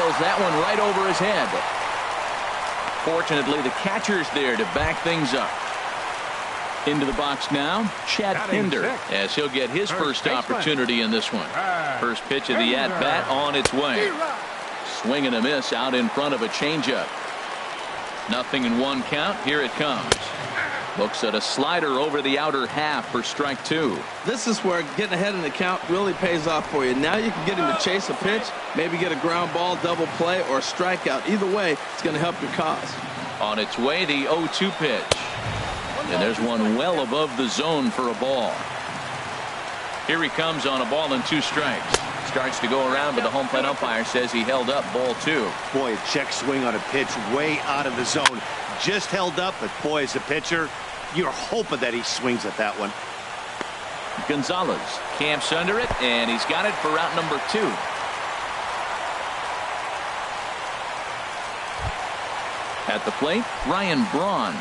drills that one right over his head. Fortunately, the catcher's there to back things up. Into the box now, Chad Pinder, as he'll get his first opportunity in this one. First pitch of the at-bat on its way. Swing and a miss out in front of a changeup. 0-1 count. Here it comes. Looks at a slider over the outer half for strike 2. This is where getting ahead in the count really pays off for you. Now you can get him to chase a pitch, maybe get a ground ball, double play, or a strikeout. Either way, it's going to help your cause. On its way, the 0-2 pitch. And there's one well above the zone for a ball. Here he comes on a ball and 2 strikes. Starts to go around, but the home plate umpire says he held up ball 2. Boy, a check swing on a pitch way out of the zone. Just held up, but boy, as a pitcher, you're hoping that he swings at that one. Gonzalez camps under it, and he's got it for route number 2. At the plate, Ryan Braun.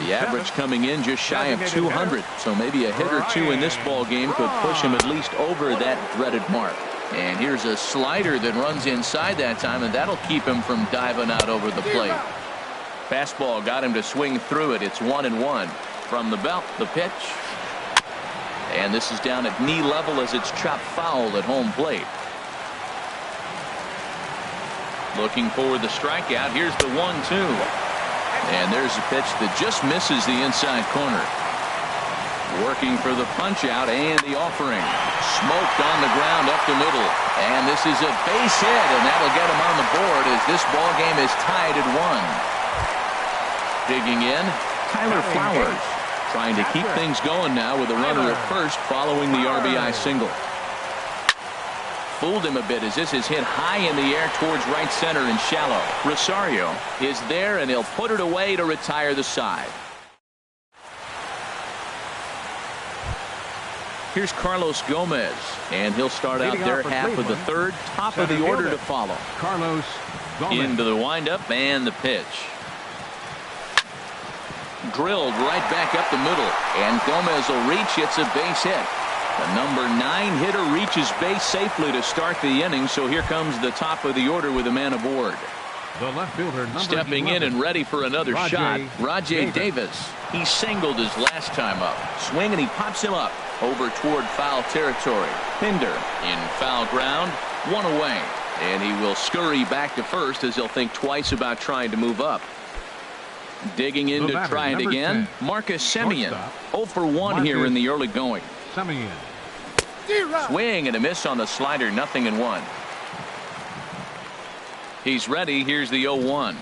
The average coming in just shy of 200, so maybe a hit or 2 in this ball game could push him at least over that dreaded mark. And here's a slider that runs inside that time, and that'll keep him from diving out over the plate. Fastball got him to swing through it. It's 1-1. From the belt, the pitch. And this is down at knee level as it's chopped foul at home plate. Looking for the strikeout. Here's the 1-2. And there's a pitch that just misses the inside corner. Working for the punch out and the offering. Smoked on the ground up the middle. And this is a base hit, and that'll get him on the board as this ball game is tied at 1. Digging in, Tyler Flowers. Trying to keep things going now with a runner at first following the RBI single. Fooled him a bit as this is hit high in the air towards right center and shallow. Rosario is there, and he'll put it away to retire the side. Here's Carlos Gomez, and he'll start out their half of the third. Top of the order to follow. Carlos Gomez. Into the windup and the pitch. Drilled right back up the middle, and Gomez will reach. It's a base hit. The number 9 hitter reaches base safely to start the inning, so here comes the top of the order with a man aboard. The left fielder, stepping 11, in and ready for another shot, Rajay Davis. He singled his last time up. Swing, and he pops him up over toward foul territory. Pinder in foul ground, 1 away, and he will scurry back to first as he'll think twice about trying to move up. Digging in to try it again, 10. Marcus Semien. 0 for 1 here in the early going. Semien. Swing and a miss on the slider. 0-1. He's ready. Here's the 0-1.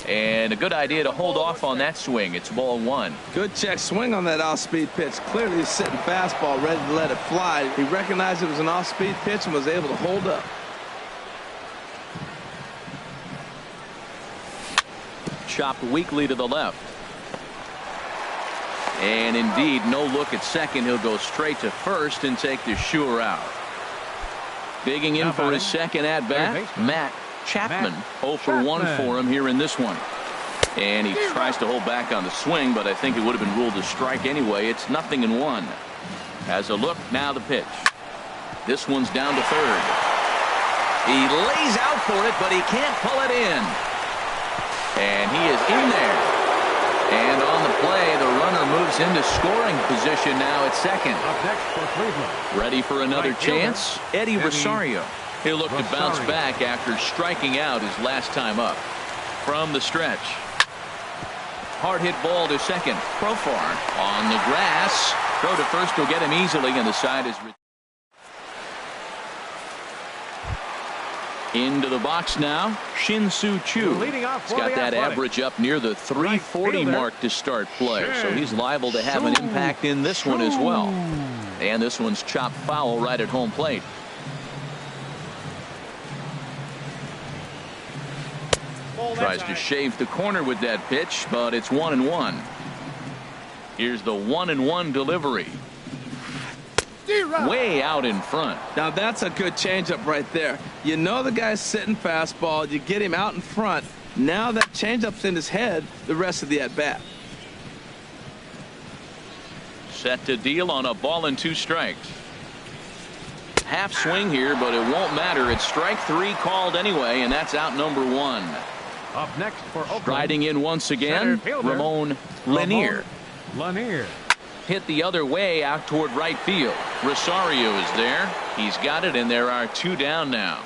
And a good idea to hold off on that swing. It's ball 1. Good check swing on that off-speed pitch. Clearly a sitting fastball ready to let it fly. He recognized it was an off-speed pitch and was able to hold up. Chopped weakly to the left. And indeed, no look at second. He'll go straight to first and take the Shure out. Digging in for his second at bat, Matt Chapman. 0 for 1 for him here in this one. And he tries to hold back on the swing, but I think it would have been ruled a strike anyway. It's 0-1. Has a look, now the pitch. This one's down to third. He lays out for it, but he can't pull it in. And he is in there. And on the play, the runner moves into scoring position now at second. Up next for Cleveland. Ready for another chance? Eddie Rosario. He'll look to bounce back after striking out his last time up. From the stretch. Hard hit ball to second. Profar on the grass. Throw to first will get him easily, and the side is into the box now. Shin-Soo Choo. He's got that average up near the 340 mark to start play, so he's liable to have an impact in this one as well. And this one's chopped foul right at home plate. Tries to shave the corner with that pitch, but it's 1-1. Here's the 1-1 delivery. Way out in front. Now that's a good changeup right there. You know the guy's sitting fastball. You get him out in front. Now that changeup's in his head the rest of the at-bat. Set to deal on a ball and 2 strikes. Half swing here, but it won't matter. It's strike 3 called anyway, and that's out number 1. Up next for Oakland. Striding in once again, Ramon Lanier. Hit the other way out toward right field. Rosario is there. He's got it, and there are 2 down now.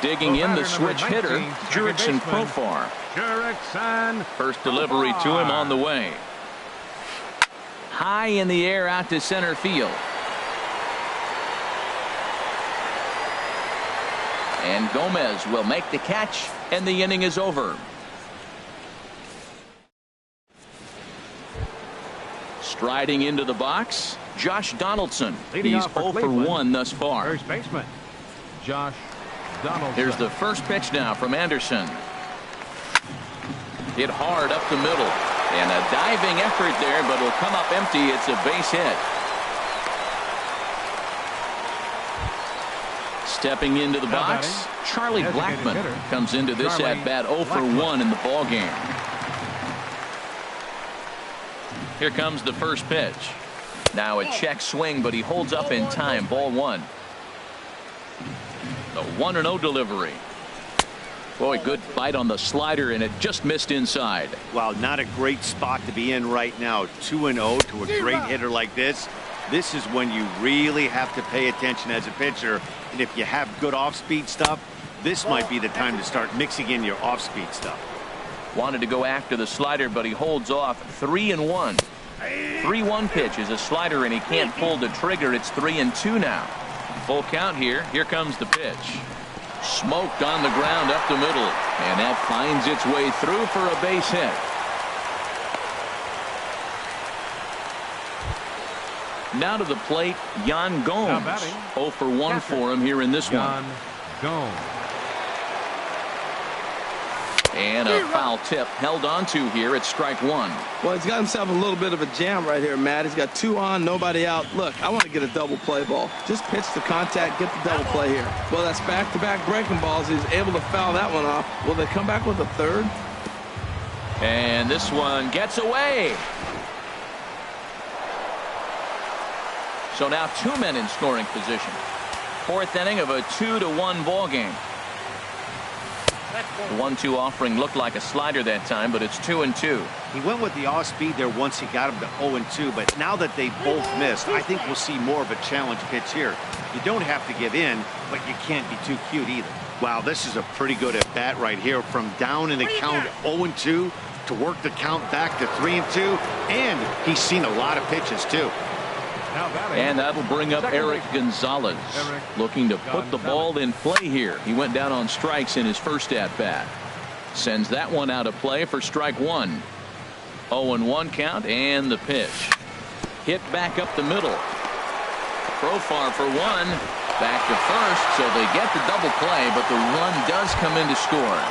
Digging in the switch hitter, Jurickson Profar. First delivery to him on the way. High in the air out to center field. And Gomez will make the catch, and the inning is over. Striding into the box, Josh Donaldson. He's 0 for 1 thus far. First baseman, Josh Donaldson. Here's the first pitch now from Anderson. Hit hard up the middle. And a diving effort there, but it'll come up empty. It's a base hit. Stepping into the box, Charlie Blackmon comes into this at-bat 0 for 1 in the ballgame. Here comes the first pitch. Now a check swing, but he holds up in time. Ball 1. The 1-0 delivery. Boy, good bite on the slider, and it just missed inside. Wow, not a great spot to be in right now. 2-0 to a great hitter like this. This is when you really have to pay attention as a pitcher. And if you have good off-speed stuff, this might be the time to start mixing in your off-speed stuff. Wanted to go after the slider, but he holds off. 3-1. 3-1 pitch is a slider, and he can't pull the trigger. It's 3-2 now. Full count here. Here comes the pitch. Smoked on the ground up the middle, and that finds its way through for a base hit. Now to the plate, Yan Gomes. 0 for 1 for him here in this one. And a foul tip held on to here at strike 1. Well, he's got himself a little bit of a jam right here, Matt. He's got 2 on, nobody out. Look, I want to get a double play ball. Just pitch the contact, get the double play here. Well, that's back-to-back breaking balls. He's able to foul that one off. Will they come back with a third? And this one gets away. So now 2 men in scoring position. 4th inning of a 2-1 ball game. The 1-2 offering looked like a slider that time, but it's 2-2. He went with the off-speed there once he got him to 0-2, but now that they both missed, I think we'll see more of a challenge pitch here. You don't have to give in, but you can't be too cute either. Wow, this is a pretty good at-bat right here. From down in the count 0-2 to work the count back to 3-2, and he's seen a lot of pitches too. And that'll bring up Eric Gonzalez, looking to put the ball in play here. He went down on strikes in his first at-bat. Sends that one out of play for strike 1. 0-1 count, and the pitch. Hit back up the middle. Profar for 1. Back to first, so they get the double play, but the run does come in to score.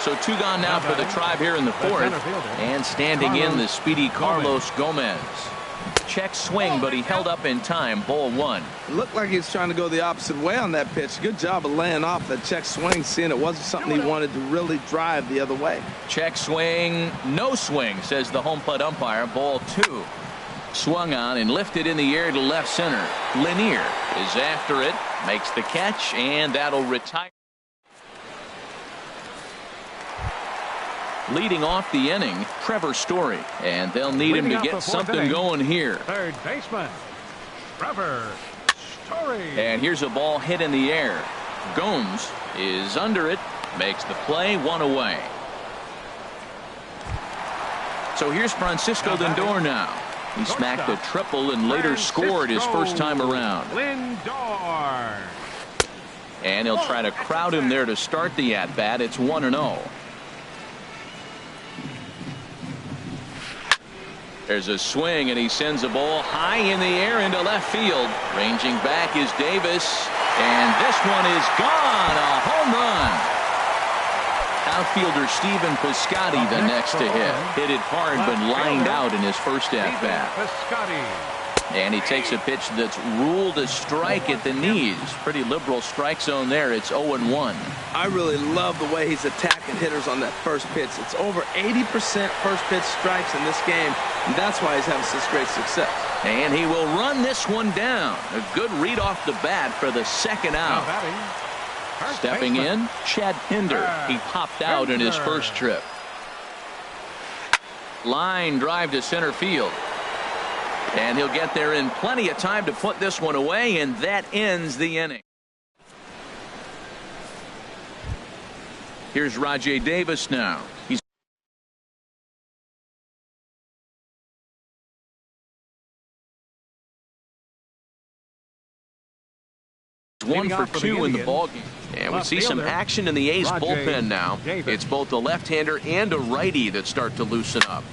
So 2 gone now for the Tribe here in the 4th. And standing in, the speedy Carlos Gomez. Check swing, but he held up in time. Ball 1. It looked like he was trying to go the opposite way on that pitch. Good job of laying off that check swing, seeing it wasn't something he wanted to really drive the other way. Check swing, no swing, says the home plate umpire. Ball 2. Swung on and lifted in the air to left center. Lanier is after it, makes the catch, and that'll retire. Leading off the inning, Trevor Story, and they'll need him to get something going here. Third baseman, Trevor Story. And here's a ball hit in the air. Gomes is under it, makes the play, 1 away. So here's Francisco Lindor now. He smacked a triple and later scored his first time around. Lindor. And he'll try to crowd him there to start the at-bat. It's 1-0. There's a swing, and he sends a ball high in the air into left field. Ranging back is Davis, and this one is gone. A home run. Outfielder Stephen Piscotty the next to hit. Hit it hard, but lined out in his first at-bat. And he takes a pitch that's ruled a strike at the knees. Pretty liberal strike zone there. It's 0-1. I really love the way he's attacking hitters on that first pitch. It's over 80% first pitch strikes in this game, and that's why he's having such great success. And he will run this one down. A good read off the bat for the second out. Stepping in, Chad Pinder. He popped out in his first trip. Line drive to center field. And he'll get there in plenty of time to put this one away, and that ends the inning. Here's Rajay Davis now. He's 1 for 2 in the ballgame. And we see some action in the A's bullpen now. It's both a left-hander and a righty that start to loosen up.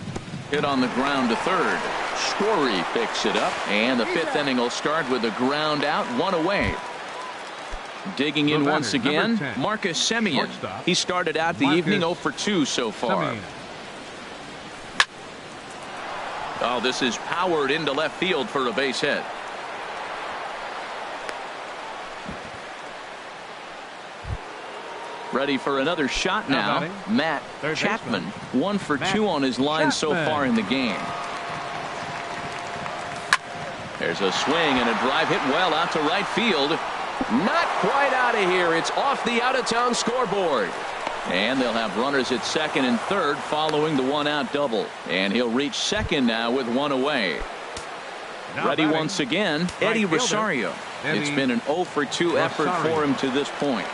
Hit on the ground to third. Story picks it up, and the fifth inning will start with a ground out, 1 away. Digging in once again, Marcus Semien. He started out the evening 0 for 2 so far. Oh, this is powered into left field for a base hit. Ready for another shot now. Matt Chapman, 1 for 2 on his line so far in the game. There's a swing and a drive hit well out to right field. Not quite out of here. It's off the out-of-town scoreboard. And they'll have runners at second and third following the 1-out double. And he'll reach second now with 1 away. Ready once again, Eddie Rosario. It's been an 0 for 2 effort for him to this point.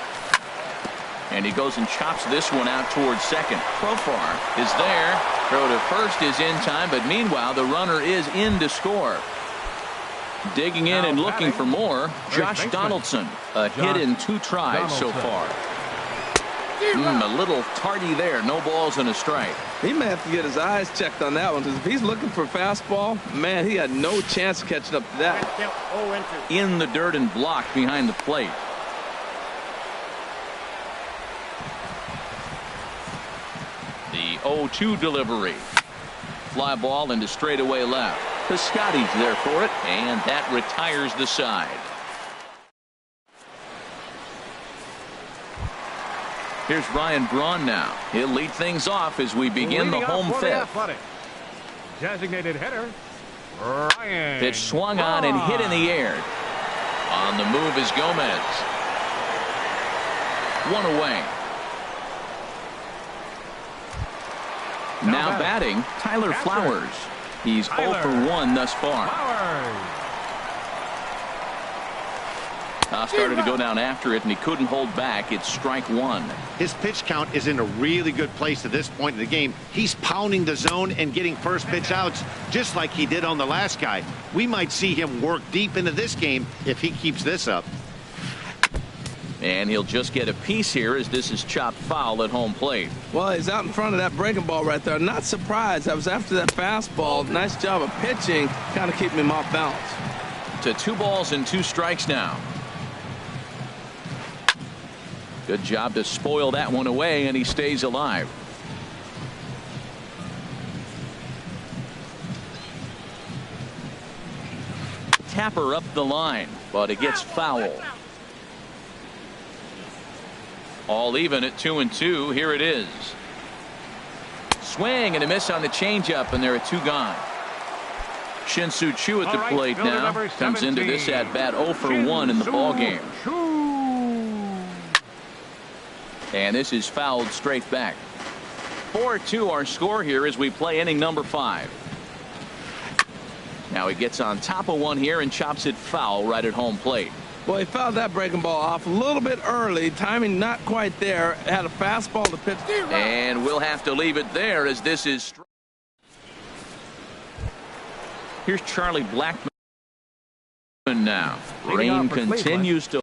And he goes and chops this one out towards second. Profar is there. Throw to first is in time, but meanwhile the runner is in to score. Digging in and looking for more, Josh Donaldson. A hit in 2 tries so far. A little tardy there. No balls and a strike. He may have to get his eyes checked on that one, because if he's looking for a fastball, man, he had no chance of catching up to that. In the dirt and blocked behind the plate. The 0-2 delivery. Fly ball into straightaway left. Piscotty's there for it, and that retires the side. Here's Ryan Braun now. He'll lead things off as we begin the home fifth. Designated hitter, Ryan. Pitch swung on and hit in the air. On the move is Gomez. 1 away. Now batting, Tyler Flowers. He's 0 for 1 thus far. Started to go down after it, and he couldn't hold back. It's strike 1. His pitch count is in a really good place at this point in the game. He's pounding the zone and getting first pitch outs just like he did on the last guy. We might see him work deep into this game if he keeps this up. And he'll just get a piece here as this is chopped foul at home plate. Well, he's out in front of that breaking ball right there. Not surprised. I was after that fastball. Nice job of pitching, kind of keeping him off balance. To 2 balls and 2 strikes now. Good job to spoil that one away, and he stays alive. Tapper up the line, but it gets foul. All even at 2-2. Here it is. Swing and a miss on the changeup, and there are 2 gone. Shin-Soo Choo at the plate now. Comes into this at bat 0 for 1 in the ball game. And this is fouled straight back. 4-2 our score here as we play inning number 5. Now he gets on top of one here and chops it foul right at home plate. Well, he fouled that breaking ball off a little bit early. Timing not quite there. Had a fastball to pitch. And we'll have to leave it there as this is. Here's Charlie Blackmon now. Rain continues to.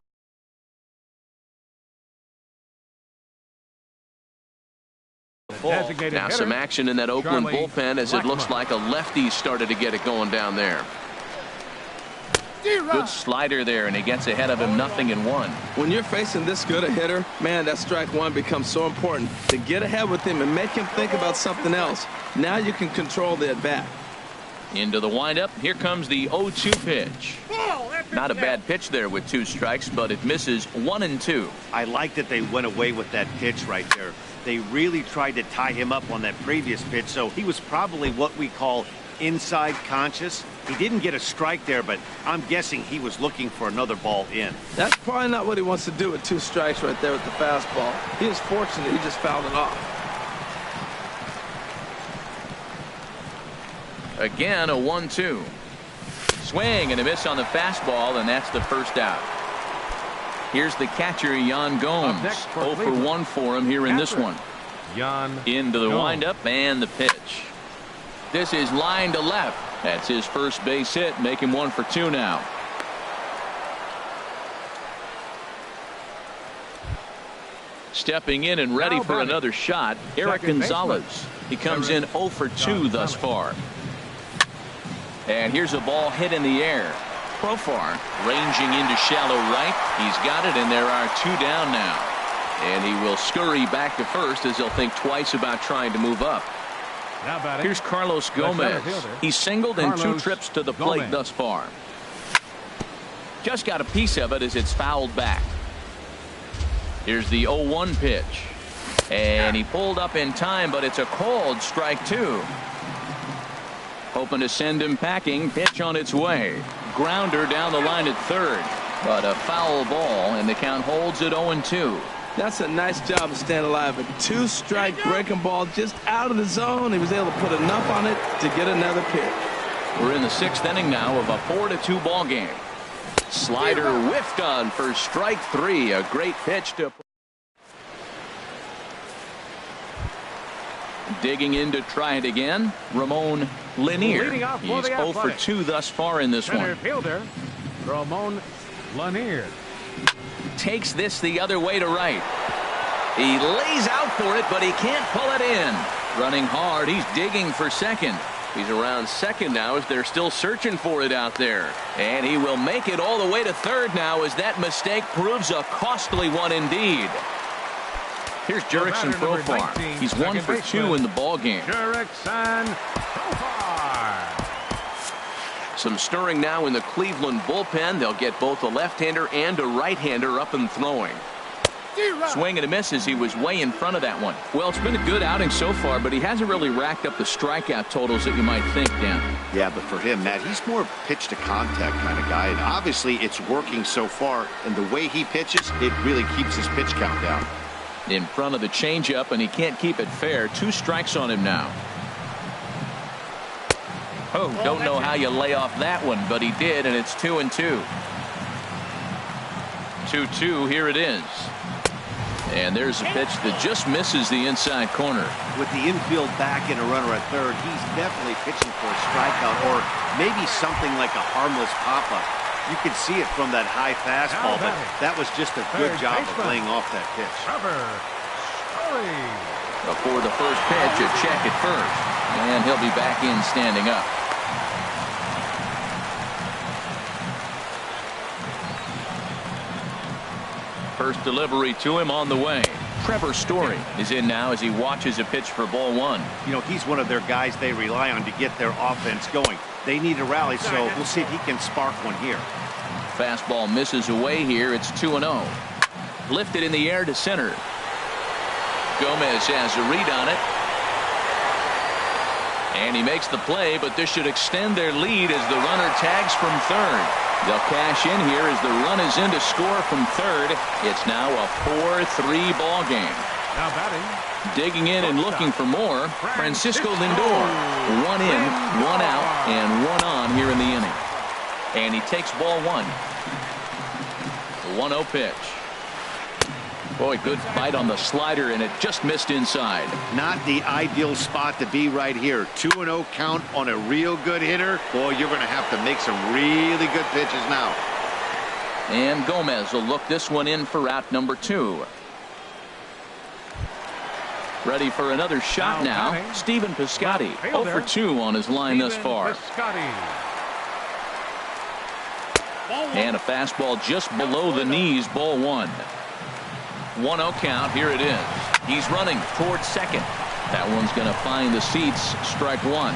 Now some action in that Oakland bullpen as it looks like a lefty started to get it going down there. Good slider there, and he gets ahead of him 0-1. When you're facing this good a hitter, man, that strike 1 becomes so important to get ahead with him and make him think about something else. Now you can control the at bat. Into the windup. Here comes the 0-2 pitch. Not a bad pitch there with 2 strikes, but it misses 1-2. I like that they went away with that pitch right there. They really tried to tie him up on that previous pitch, so he was probably what we call inside conscious. He didn't get a strike there, but I'm guessing he was looking for another ball in. That's probably not what he wants to do with 2 strikes right there with the fastball. He was fortunate he just fouled it off. Again, a 1-2. Swing and a miss on the fastball, and that's the first out. Here's the catcher, Yan Gomes. 0 for 1 for him here in this one. Into the windup and the pitch. This is line to left. That's his first base hit, make him 1 for 2 now. Stepping in and ready for another shot, Eric Gonzalez. He comes in 0 for 2 thus far. And here's a ball hit in the air. Profar ranging into shallow right. He's got it, and there are 2 down now. And he will scurry back to first as he'll think twice about trying to move up. Here's Carlos Gomez. He's singled in 2 trips to the plate thus far. Just got a piece of it as it's fouled back. Here's the 0-1 pitch. And he pulled up in time, but it's a called strike 2. Hoping to send him packing. Pitch on its way. Grounder down the line at third. But a foul ball, and the count holds at 0-2. That's a nice job of staying alive. A 2-strike breaking ball just out of the zone. He was able to put enough on it to get another pitch. We're in the 6th inning now of a 4-2 ball game. Slider whiffed on for strike 3. A great pitch to. Digging in to try it again, Ramon Lanier. He's 0 for 2 thus far in this one. Fielder, Ramon Lanier. Takes this the other way to right. He lays out for it, but he can't pull it in. Running hard, he's digging for second. He's around second now as they're still searching for it out there. And he will make it all the way to third now as that mistake proves a costly one indeed. Here's Jurickson Profar. He's 1 for 2 in the ball game. Jurickson Profar. Some stirring now in the Cleveland bullpen. They'll get both a left-hander and a right-hander up and throwing. Swing and a miss as he was way in front of that one. Well, it's been a good outing so far, but he hasn't really racked up the strikeout totals that you might think, Dan. Yeah, but for him, Matt, he's more pitch to contact kind of guy, and obviously it's working so far, and the way he pitches, it really keeps his pitch count down. In front of the changeup, and he can't keep it fair. 2 strikes on him now. Oh, don't know how you lay off that one, but he did, and it's 2-2. 2-2, here it is. And there's a pitch that just misses the inside corner. With the infield back and a runner at third, he's definitely pitching for a strikeout or maybe something like a harmless pop-up. You can see it from that high fastball, but that was just a good job of laying off that pitch. Before the first pitch, a check at first. And he'll be back in standing up. First delivery to him on the way. Trevor Story is in now as he watches a pitch for ball 1. You know, he's one of their guys they rely on to get their offense going. They need a rally, so we'll see if he can spark one here. Fastball misses away here. It's 2-0. Lifted in the air to center. Gomez has a read on it. And he makes the play, but this should extend their lead as the runner tags from third. They'll cash in here as the run is in to score from third. It's now a 4-3 ball game. Now batting. Digging in and looking for more, Francisco Lindor. 1 in, 1 out, and 1 on here in the inning. And he takes ball 1. The 1-0 pitch. Boy, good bite on the slider, and it just missed inside. Not the ideal spot to be right here. 2-0 count on a real good hitter. Boy, you're going to have to make some really good pitches now. And Gomez will look this one in for out number 2. Ready for another shot now. Stephen Piscotty, 0 for 2 on his line thus far. And a fastball just below the knees, ball 1. 1-0 count. Here it is. He's running towards second. That one's going to find the seats. Strike 1.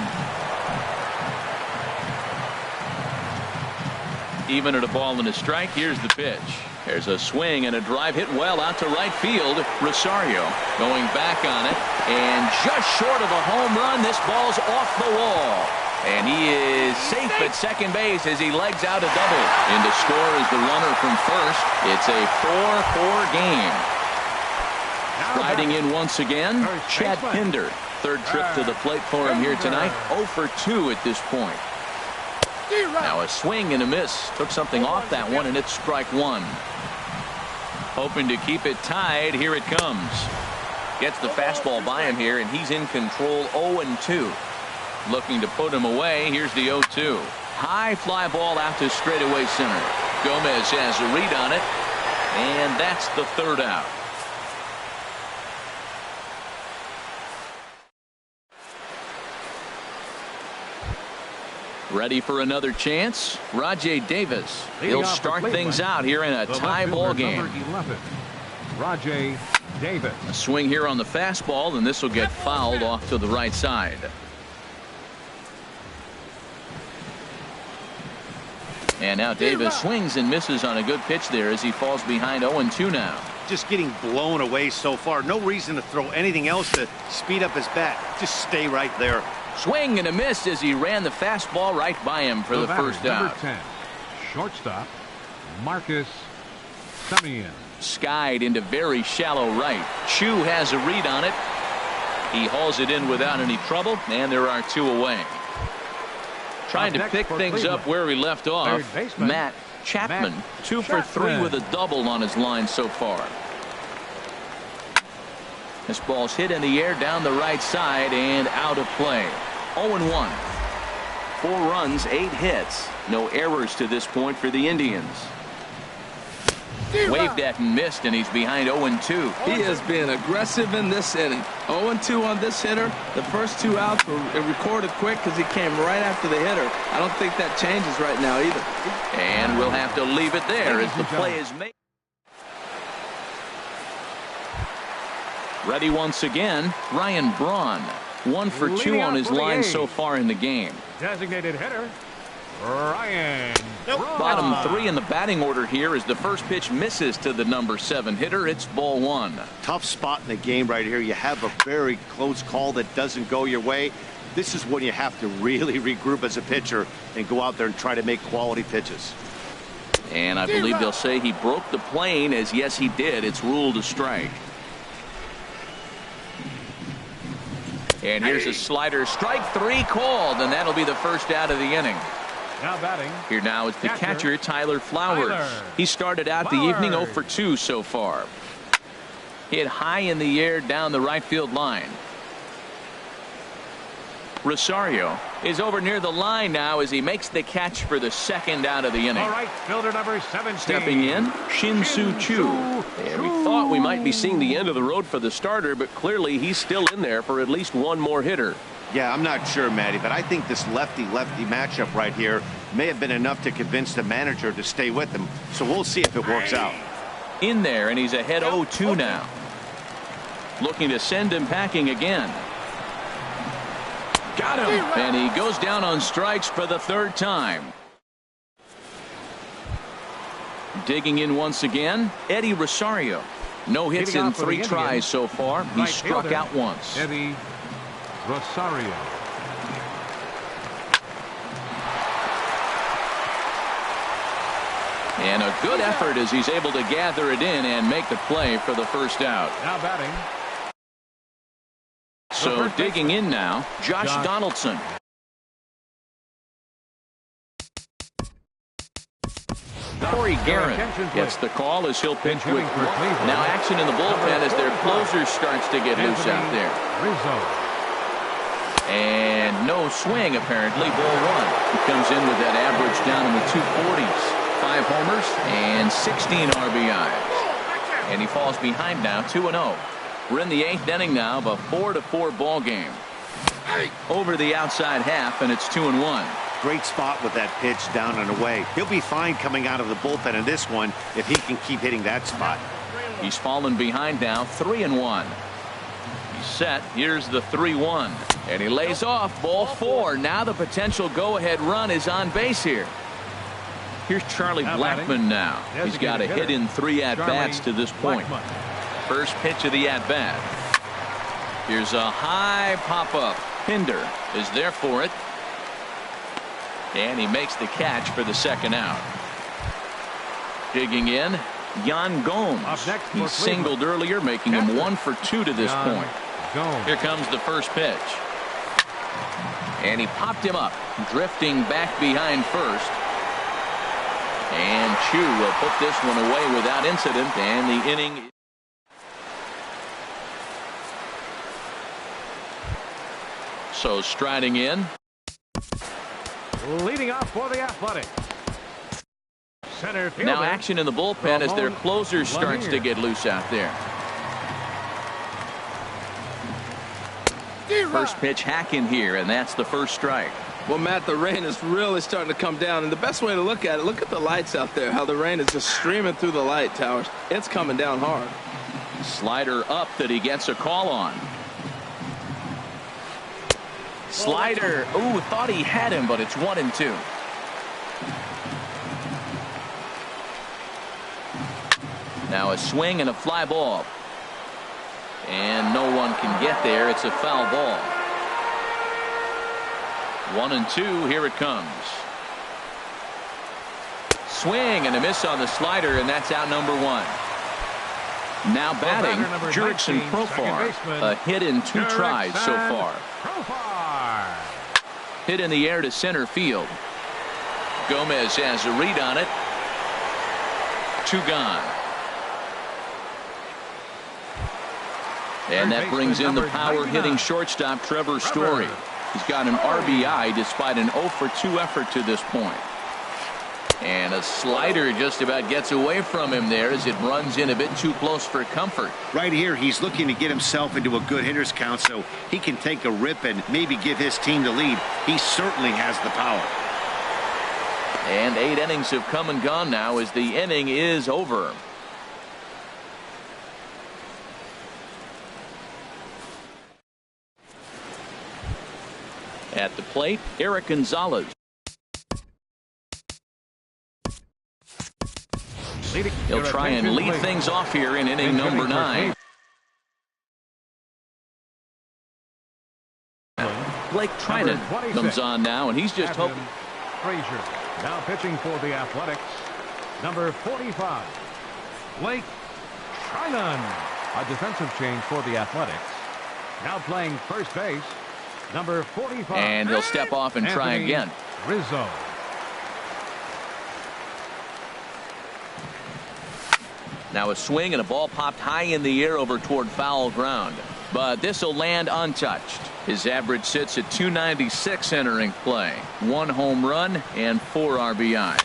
Even at a ball and a strike, here's the pitch. There's a swing and a drive hit well out to right field. Rosario going back on it, and just short of a home run. This ball's off the wall, and he is safe at second base as he legs out a double. In to score is the runner from first. It's a 4-4 game. Riding in once again, Chad Pinder. Third trip to the plate for him here tonight. 0 for 2 at this point. Now a swing and a miss. Took something off that one, and it's strike one. Hoping to keep it tied. Here it comes. Gets the fastball by him here, and he's in control. 0-2. Looking to put him away. Here's the 0-2. High fly ball out to straightaway center. Gomez has a read on it, and that's the third out. Ready for another chance? Rajay Davis. He'll start things out here in a tie ball game. Rajay Davis. A swing here on the fastball, and this will get fouled off to the right side. And now Davis swings and misses on a good pitch there as he falls behind 0-2 now. Just getting blown away so far. No reason to throw anything else to speed up his bat. Just stay right there. Swing and a miss as he ran the fastball right by him for the first out. Number 10, shortstop, Marcus Semien. Skied into very shallow right. Chu has a read on it. He hauls it in without any trouble, and there are two away. Trying to pick things up where he left off. Matt Chapman, 2 for 3 with a double on his line so far. This ball's hit in the air down the right side and out of play. 0-1. 4 runs, 8 hits. No errors to this point for the Indians. Waved at and missed, and he's behind 0-2. He has been aggressive in this inning. 0-2 on this hitter. The first 2 outs were recorded quick because he came right after the hitter. I don't think that changes right now either. And we'll have to leave it there as the play is made. Ready once again, Ryan Braun. 1 for 2 on his line so far in the game. Designated hitter, Ryan Braun. Bottom 3 in the batting order here as the first pitch misses to the number 7 hitter. It's ball 1. Tough spot in the game right here. You have a very close call that doesn't go your way. This is when you have to really regroup as a pitcher and go out there and try to make quality pitches. And I believe they'll say he broke the plane, as yes he did. It's ruled a strike. And here's a slider. Strike 3 called, and that'll be the first out of the inning. Now batting. Here now is the catcher, Tyler Flowers. He started out the evening 0 for 2 so far. Hit high in the air down the right field line. Rosario is over near the line now as he makes the catch for the second out of the inning. All right, fielder number 17. Stepping in, Shin-Soo Choo. And we thought we might be seeing the end of the road for the starter, but clearly he's still in there for at least one more hitter. Yeah, I'm not sure, Matty, but I think this lefty-lefty matchup right here may have been enough to convince the manager to stay with him. So we'll see if it works out. In there, and he's ahead 0-2 now. Looking to send him packing again. Got him, and he goes down on strikes for the 3rd time. Digging in once again, Eddie Rosario. No hits in 3 tries so far. He struck out once. Eddie Rosario. And a good effort as he's able to gather it in and make the play for the first out. Now batting. So digging in now, Josh Donaldson. Corey Guerin gets the call as he'll pitch with now action in the bullpen as their closer starts to get loose out there. And no swing apparently. Ball 1. He comes in with that average down in the 240s. 5 homers and 16 RBIs. And he falls behind now 2-0. We're in the 8th inning now of a 4-4 ball game. Over the outside half, and it's 2-1. Great spot with that pitch down and away. He'll be fine coming out of the bullpen in this one if he can keep hitting that spot. He's fallen behind now 3-1. He's set. Here's the 3-1. And he lays off ball 4. Now the potential go-ahead run is on base here. Here's Charlie Blackmon now. He's got a hit in 3 at-bats to this point. First pitch of the at-bat. Here's a high pop-up. Pinder is there for it. And he makes the catch for the second out. Digging in, Yan Gomes. He singled earlier, making him 1 for 2 to this point. Here comes the first pitch. And he popped him up, drifting back behind first. And Chu will put this one away without incident, and the inning. So striding in. Leading off for the Athletics. Center fielder. Now action in the bullpen as their closer starts to get loose out there. First pitch hack in here, and that's the first strike. Well, Matt, the rain is really starting to come down, and the best way to look at it, look at the lights out there, how the rain is just streaming through the light towers. It's coming down hard. Slider up that he gets a call on. Slider. Ooh, thought he had him, but it's 1-2. Now a swing and a fly ball. And no one can get there. It's a foul ball. 1-2. Here it comes. Swing and a miss on the slider, and that's out number 1. Now batting, Jurickson Profar. A hit in 2 tries so far. Hit in the air to center field. Gomez has a read on it. 2 gone. And that brings in the power-hitting shortstop Trevor Story. He's got an RBI despite an 0 for 2 effort to this point. And a slider just about gets away from him there as it runs in a bit too close for comfort. Right here, he's looking to get himself into a good hitter's count so he can take a rip and maybe give his team the lead. He certainly has the power. And 8 innings have come and gone now as the inning is over. At the plate, Eric Gonzalez. He'll try and lead things off here in inning number 9. Blake Trinan comes on now, and he's just hoping. Frazier now pitching for the Athletics. Number 45, Blake Trinan. A defensive change for the Athletics. Now playing first base. Number 45. And he'll step off and try again. Rizzo. Now a swing and a ball popped high in the air over toward foul ground. But this will land untouched. His average sits at 296 entering play. 1 home run and 4 RBIs.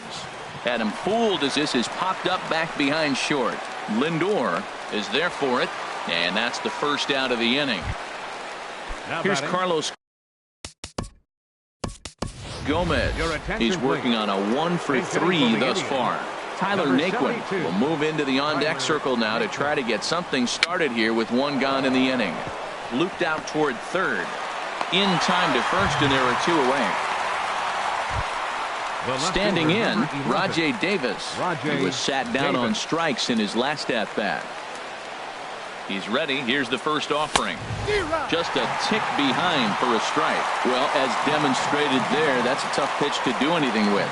Had him fooled as this is popped up back behind short. Lindor is there for it. And that's the first out of the inning. Here's Carlos Gomez. He's working on a 1 for 3 thus far. Tyler Naquin will move into the on-deck circle now to try to get something started here with 1 gone in the inning. Looped out toward third. In time to first, and there are 2 away. Standing in, Rajay Davis. He was sat down on strikes in his last at-bat. He's ready. Here's the first offering. Just a tick behind for a strike. Well, as demonstrated there, that's a tough pitch to do anything with.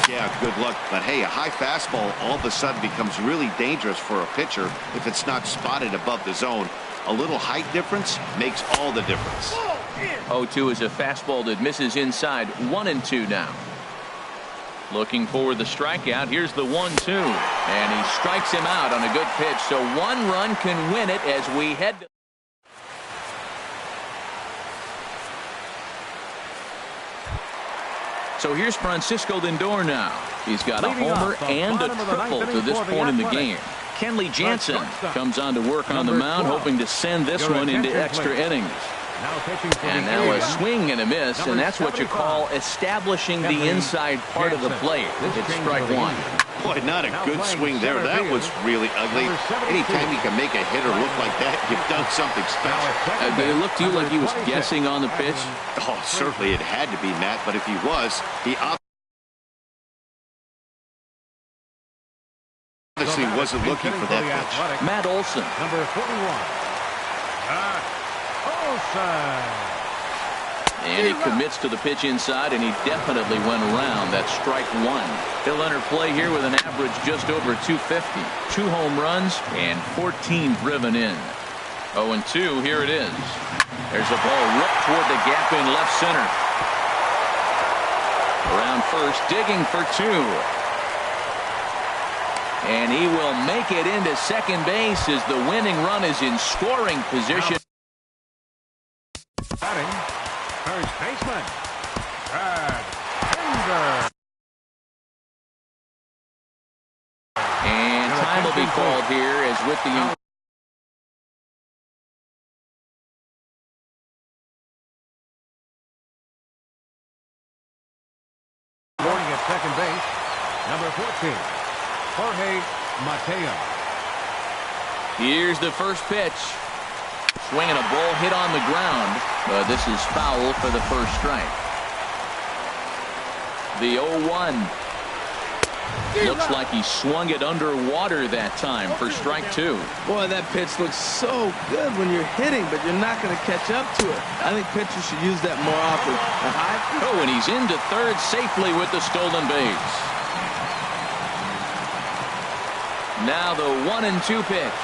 Yeah, good luck. But hey, a high fastball all of a sudden becomes really dangerous for a pitcher if it's not spotted above the zone. A little height difference makes all the difference. 0-2 is a fastball that misses inside. 1-2 now. Looking for the strikeout. Here's the 1-2. And he strikes him out on a good pitch. So 1 run can win it as we head to. So here's Francisco Lindor now. He's got a homer and a triple to this point in the game. Kenley Jansen comes on to work on the mound, hoping to send this one into extra innings. And now a swing and a miss, and that's what you call establishing the inside part of the plate. It's strike 1. Boy, not a good swing there. That was really ugly. Anytime you can make a hitter look like that, you've done something special. Did it look to you like he was guessing on the pitch? Oh, certainly it had to be, Matt, but if he was, he Honestly, wasn't looking for that pitch. Matt Olson. Number 41. Matt Olson. And he commits to the pitch inside, and he definitely went around. That's strike one. He'll enter play here with an average just over 250. 2 home runs and 14 driven in. 0-2, here it is. There's a ball ripped toward the gap in left center. Around first, digging for 2. And he will make it into second base as the winning run is in scoring position. Batting, first baseman, Brad Finger. And time will be called here as with the... Boarding at second base, number 14, Jorge Mateo. Here's the first pitch. Swinging a ball hit on the ground, but this is foul for the first strike. The 0-1. Looks like he swung it underwater that time for strike 2. Boy, that pitch looks so good when you're hitting, but you're not going to catch up to it. I think pitchers should use that more often. Oh, and he's into third safely with the stolen base. Now the 1-2 pitch.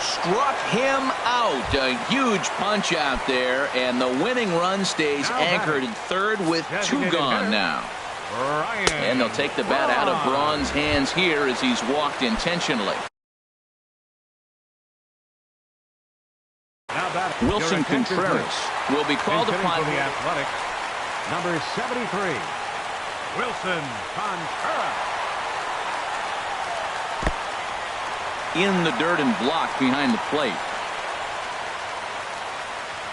Struck him out. A huge punch out there, and the winning run stays anchored at third with 2 gone now. And they'll take the bat out of Braun's hands here as he's walked intentionally. Wilson Contreras will be called upon. For the Athletics, number 73, Wilson Contreras. In the dirt and blocked behind the plate.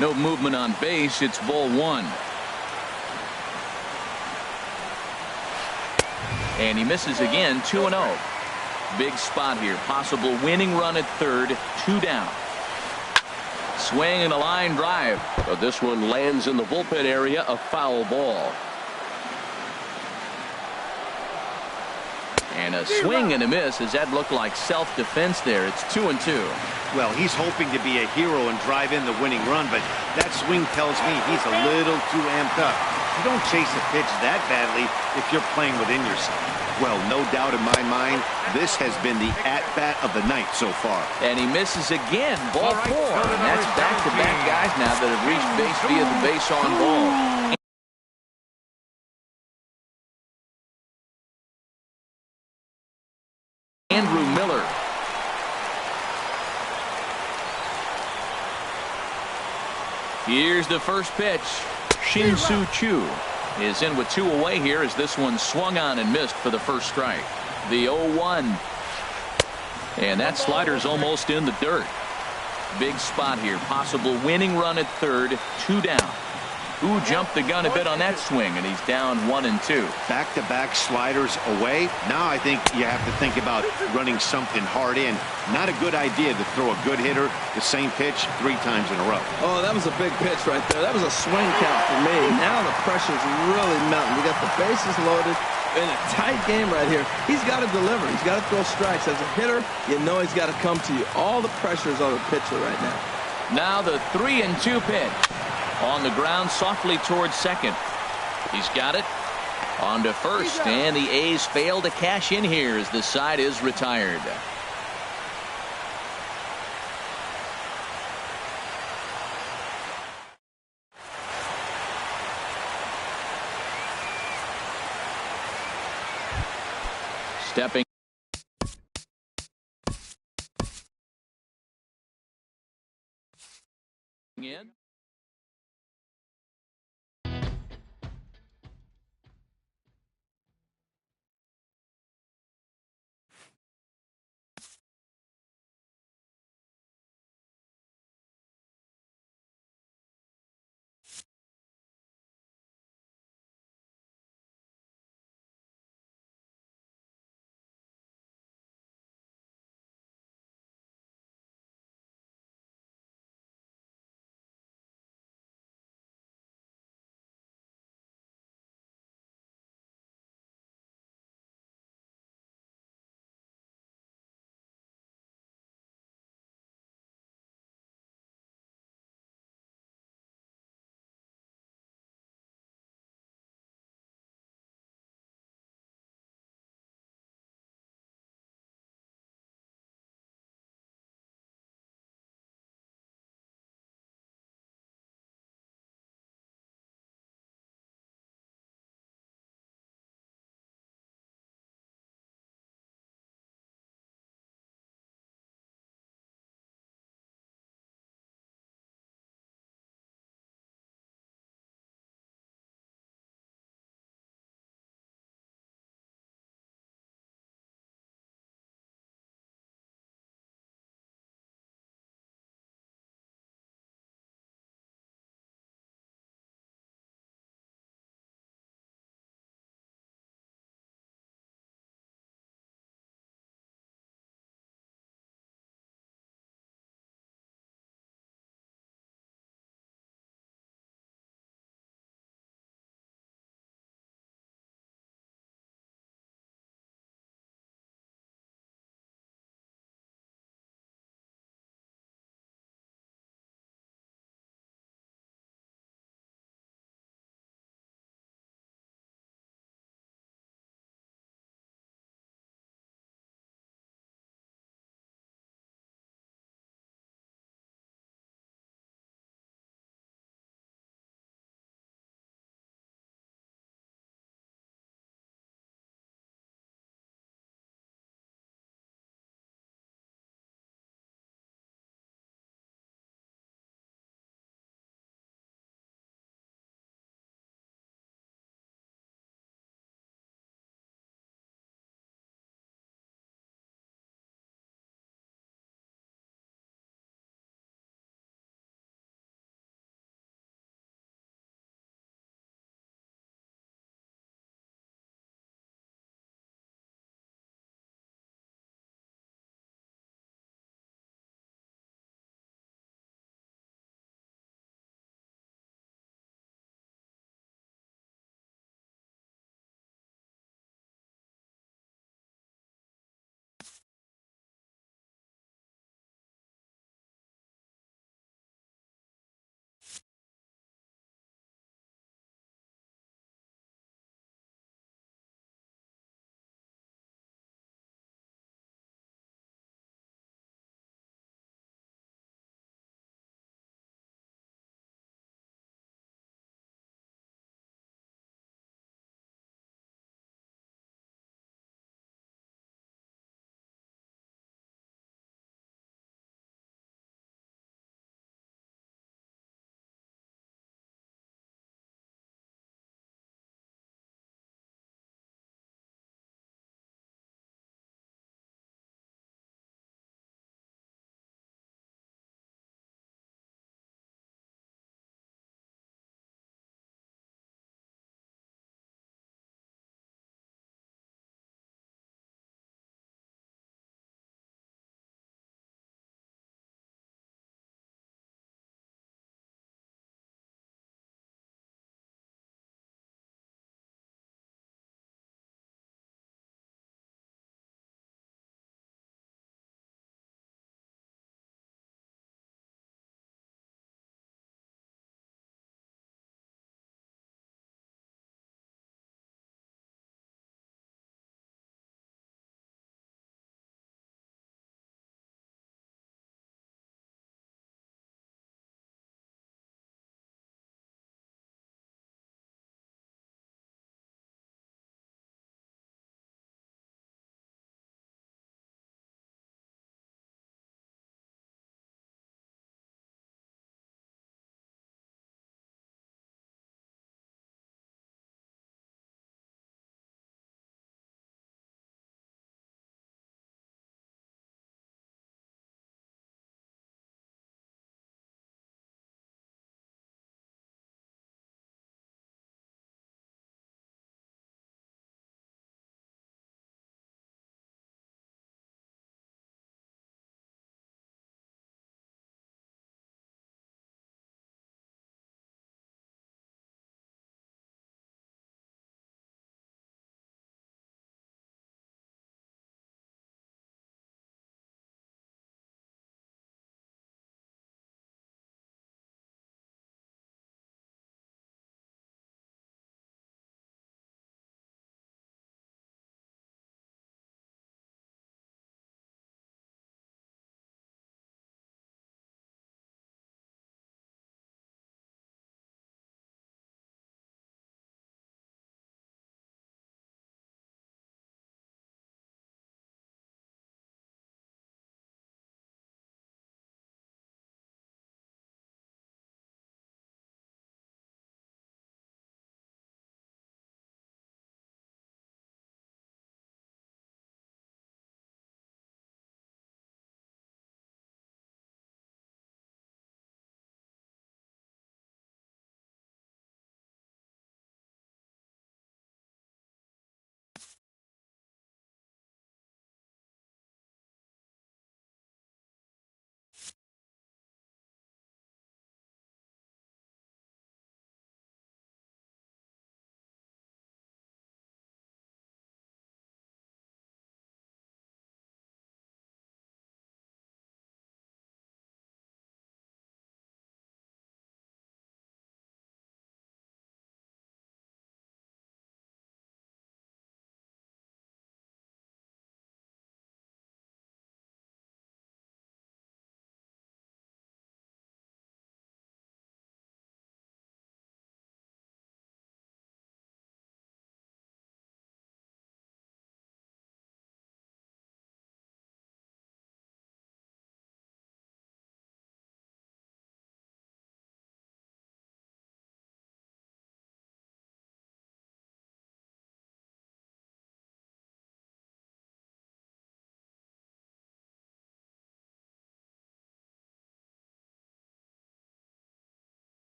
No movement on base. It's ball 1. And he misses again. 2-0. Big spot here. Possible winning run at third. 2 down. Swing and a line drive. But this one lands in the bullpen area. A foul ball. And a swing and a miss. As that looked like self-defense there. It's 2-2. Well, he's hoping to be a hero and drive in the winning run, but that swing tells me he's a little too amped up. You don't chase a pitch that badly if you're playing within yourself. Well, no doubt in my mind, this has been the at-bat of the night so far. And he misses again. Ball 4. And that's back-to-back guys now that have reached base via the base on ball. Andrew Miller. Here's the first pitch. Shin-Soo Choo is in with 2 away here as this one swung on and missed for the first strike. The 0-1. And that slider's almost in the dirt. Big spot here. Possible winning run at third. 2 down. Who jumped the gun a bit on that swing, and he's down 1-2. Back-to-back sliders away. Now I think you have to think about running something hard in. Not a good idea to throw a good hitter the same pitch 3 times in a row. Oh, that was a big pitch right there. That was a swing count for me. Now the pressure's really mounting. You got the bases loaded in a tight game right here. He's got to deliver. He's got to throw strikes. As a hitter, you know he's got to come to you. All the pressure's on the pitcher right now. Now the 3-2 pitch. On the ground softly towards second. He's got it. On to first, and the A's fail to cash in here as the side is retired. Stepping in.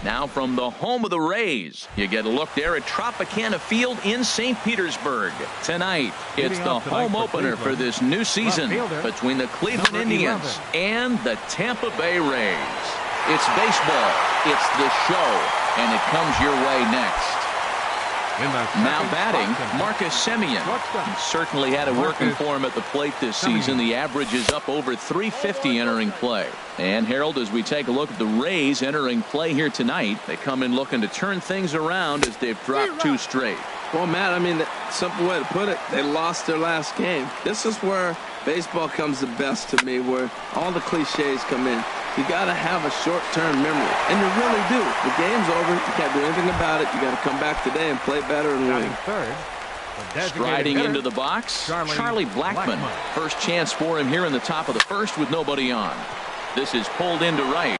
Now from the home of the Rays, you get a look there at Tropicana Field in St. Petersburg. Tonight, it's the home opener for this new season between the Cleveland Indians and the Tampa Bay Rays. It's baseball, it's the show, and it comes your way next. Now batting, Marcus Semien. He certainly had it working for him at the plate this season. The average is up over 350 entering play. And Harold, as we take a look at the Rays entering play here tonight, they come in looking to turn things around as they've dropped 2 straight. Well, Matt, I mean, the simple way to put it, they lost their last game. This is where baseball comes the best to me, where all the cliches come in. You got to have a short-term memory, and you really do. The game's over. You can't do anything about it. You got to come back today and play better and win. Striding into the box, Charlie Blackmon. First chance for him here in the top of the first with nobody on. This is pulled into right.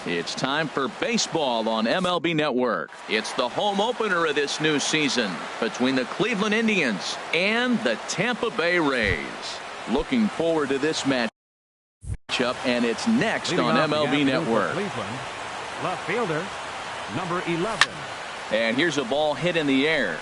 It's time for baseball on MLB Network. It's the home opener of this new season between the Cleveland Indians and the Tampa Bay Rays. Looking forward to this matchup, and it's next on MLB Network. Cleveland, left fielder, number 11. And here's a ball hit in the air.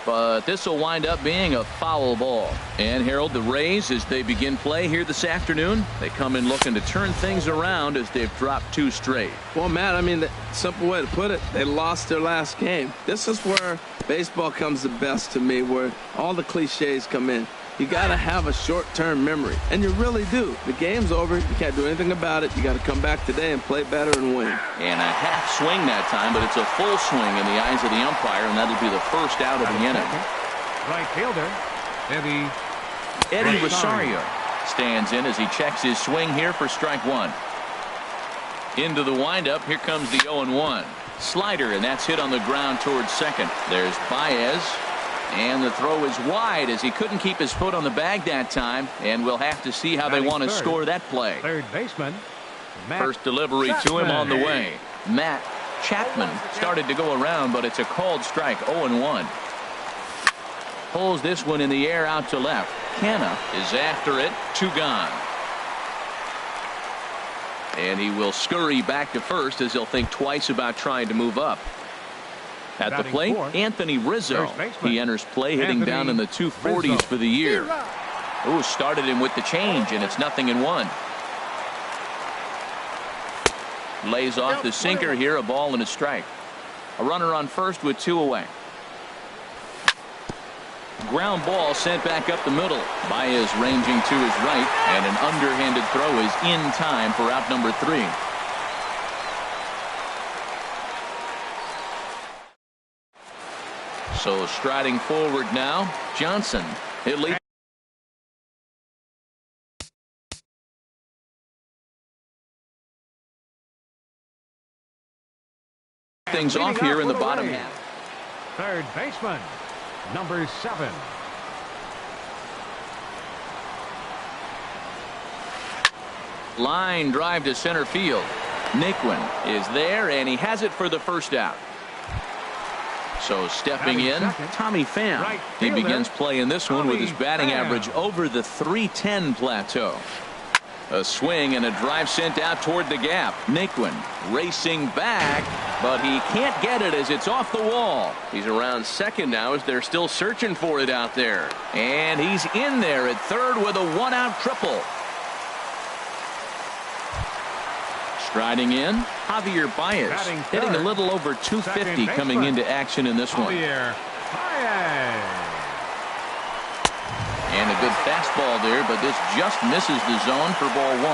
But this will wind up being a foul ball. And Harold, the Rays, as they begin play here this afternoon, they come in looking to turn things around as they've dropped 2 straight. Well, Matt, I mean, the simple way to put it, they lost their last game. This is where baseball comes the best to me, where all the cliches come in. You got to have a short-term memory, and you really do. The game's over. You can't do anything about it. You got to come back today and play better and win. And a half swing that time, but it's a full swing in the eyes of the umpire, and that'll be the first out of the inning. Right fielder, Eddie Rosario stands in as he checks his swing here for strike 1. Into the windup, here comes the 0-1. Slider, and that's hit on the ground towards second. There's Baez. And the throw is wide as he couldn't keep his foot on the bag that time. And we'll have to see how they want to score that play. Third baseman, First delivery to him on the way. Matt Chapman started to go around, but it's a called strike. 0-1. Pulls this one in the air out to left. Canna is after it. 2 gone. And he will scurry back to first as he'll think twice about trying to move up. At the plate, Anthony Rizzo. He enters play hitting down in the 240s for the year. Ooh, started him with the change, and it's 0-1. Lays off the sinker here, a ball and a strike. A runner on first with 2 away. Ground ball sent back up the middle. Baez ranging to his right, and an underhanded throw is in time for out number 3. So striding forward now, Johnson. He'll lead things off here in the bottom half. Third baseman, number 7. Line drive to center field. Naquin is there, and he has it for the first out. So stepping in, Tommy Pham. He begins playing this one with his batting average over the .310 plateau. A swing and a drive sent out toward the gap. Naquin racing back, but he can't get it as it's off the wall. He's around second now as they're still searching for it out there. And he's in there at third with a one-out triple. Striding in, Javier Baez, hitting a little over 250 coming into action in this one. And a good fastball there, but this just misses the zone for ball 1.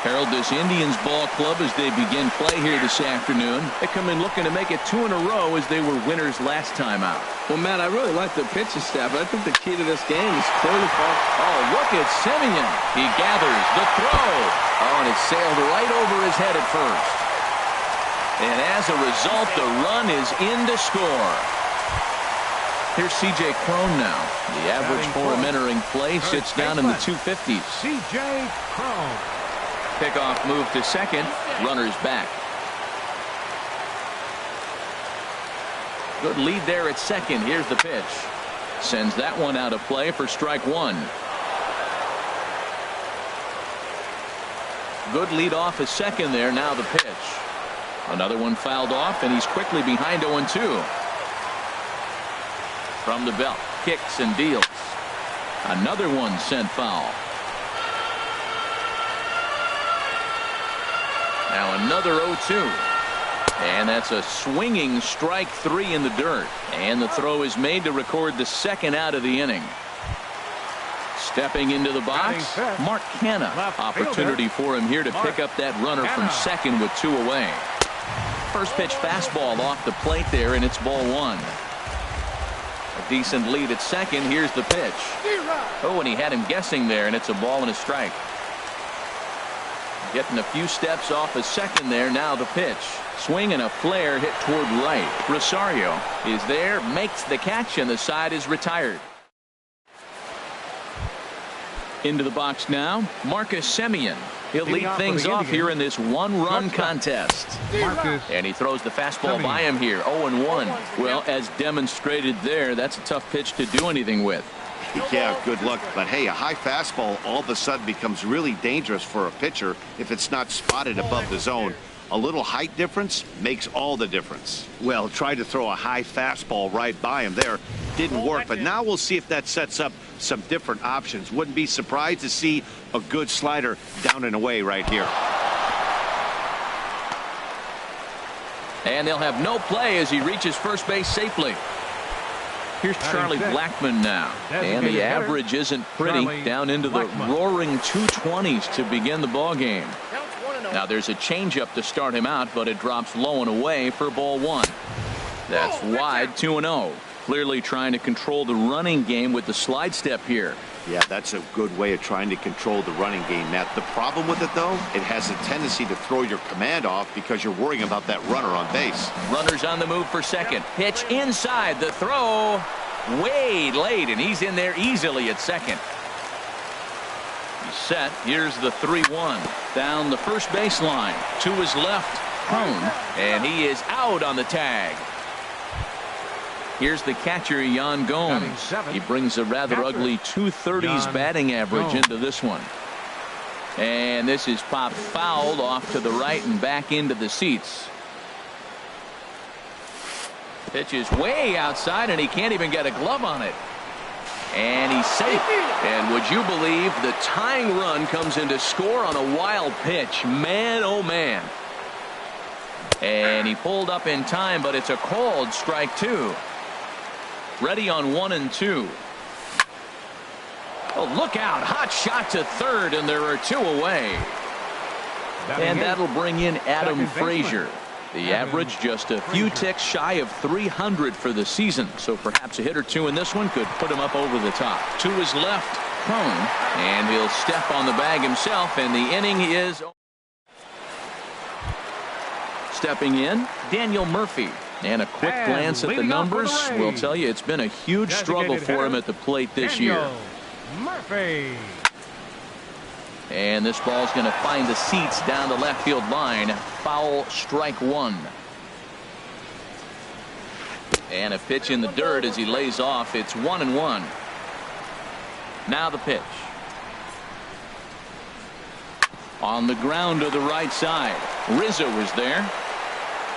Herald this Indians ball club as they begin play here this afternoon. They come in looking to make it 2 in a row as they were winners last time out. Well, Matt, I really like the pitching staff, but I think the key to this game is clearly Oh, look at Semien. He gathers the throw. Oh, and it sailed right over his head at first. And as a result, the run is in to score. Here's C.J. Cron now. The average for him entering play sits down in the 250s. C.J. Cron. Pickoff move to second. Runners back. Good lead there at second. Here's the pitch. Sends that one out of play for strike 1. Good lead off at second there. Now the pitch. Another one fouled off, and he's quickly behind 0-2. From the belt, kicks and deals. Another one sent foul. Now another 0-2. And that's a swinging strike 3 in the dirt. And the throw is made to record the second out of the inning. Stepping into the box, Mark Canha. Opportunity for him here to pick up that runner from second with 2 away. First pitch fastball off the plate there, and it's ball 1. A decent lead at second. Here's the pitch. Oh, and he had him guessing there, and it's a ball and a strike. Getting a few steps off a second there. Now the pitch. Swing and a flare hit toward right. Rosario is there, makes the catch, and the side is retired. Into the box now, Marcus Semien. He'll lead things off here in this one-run contest. And he throws the fastball by him here, 0-1. Well, as demonstrated there, that's a tough pitch to do anything with. Yeah, good luck. But hey, a high fastball all of a sudden becomes really dangerous for a pitcher if it's not spotted above the zone. A little height difference makes all the difference. Well, tried to throw a high fastball right by him there. Didn't work, but now we'll see if that sets up some different options. Wouldn't be surprised to see a good slider down and away right here. And they'll have no play as he reaches first base safely. Here's Charlie Blackmon now. And the average isn't pretty. Down into the roaring 220s to begin the ball game. Now there's a changeup to start him out, but it drops low and away for ball 1. That's wide, 2-0. Clearly trying to control the running game with the slide step here. Yeah, that's a good way of trying to control the running game, Matt. The problem with it, though, it has a tendency to throw your command off because you're worrying about that runner on base. Runners on the move for second. Pitch inside. The throw way late, and he's in there easily at second. He's set. Here's the 3-1. Down the first baseline. To his left, Cron, and he is out on the tag. Here's the catcher, Yan Gomes. He brings a rather ugly 230s batting average into this one. And this is popped fouled off to the right and back into the seats. Pitch is way outside, and he can't even get a glove on it. And he's safe. And would you believe the tying run comes in to score on a wild pitch? Man, oh man. And he pulled up in time, but it's a called strike 2. Ready on 1-2. Oh, look out. Hot shot to third, and there are 2 away. And that'll bring in Adam Frazier. The average just a few ticks shy of 300 for the season. So perhaps a hit or 2 in this one could put him up over the top. To his left, prone, and he'll step on the bag himself, and the inning is... Stepping in, Daniel Murphy. And a quick glance at the numbers will tell you it's been a huge struggle for him at the plate this year. Murphy. And this ball's going to find the seats down the left field line. Foul, strike 1. And a pitch in the dirt as he lays off. It's 1-1. Now the pitch. On the ground to the right side. Rizzo is there.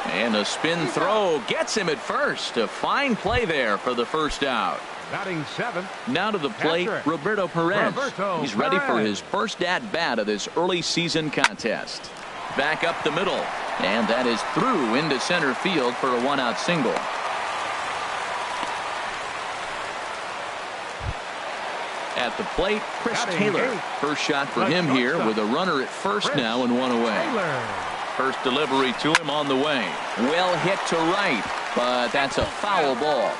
And a spin throw gets him at first. A fine play there for the first out. Batting 7th. Now to the plate, Roberto Perez. He's ready for his first at-bat of this early season contest. Back up the middle. And that is through into center field for a 1-out single. At the plate, Chris Taylor. First shot for him here with a runner at first now and 1 away. First delivery to him on the way. Well hit to right, but that's a foul ball.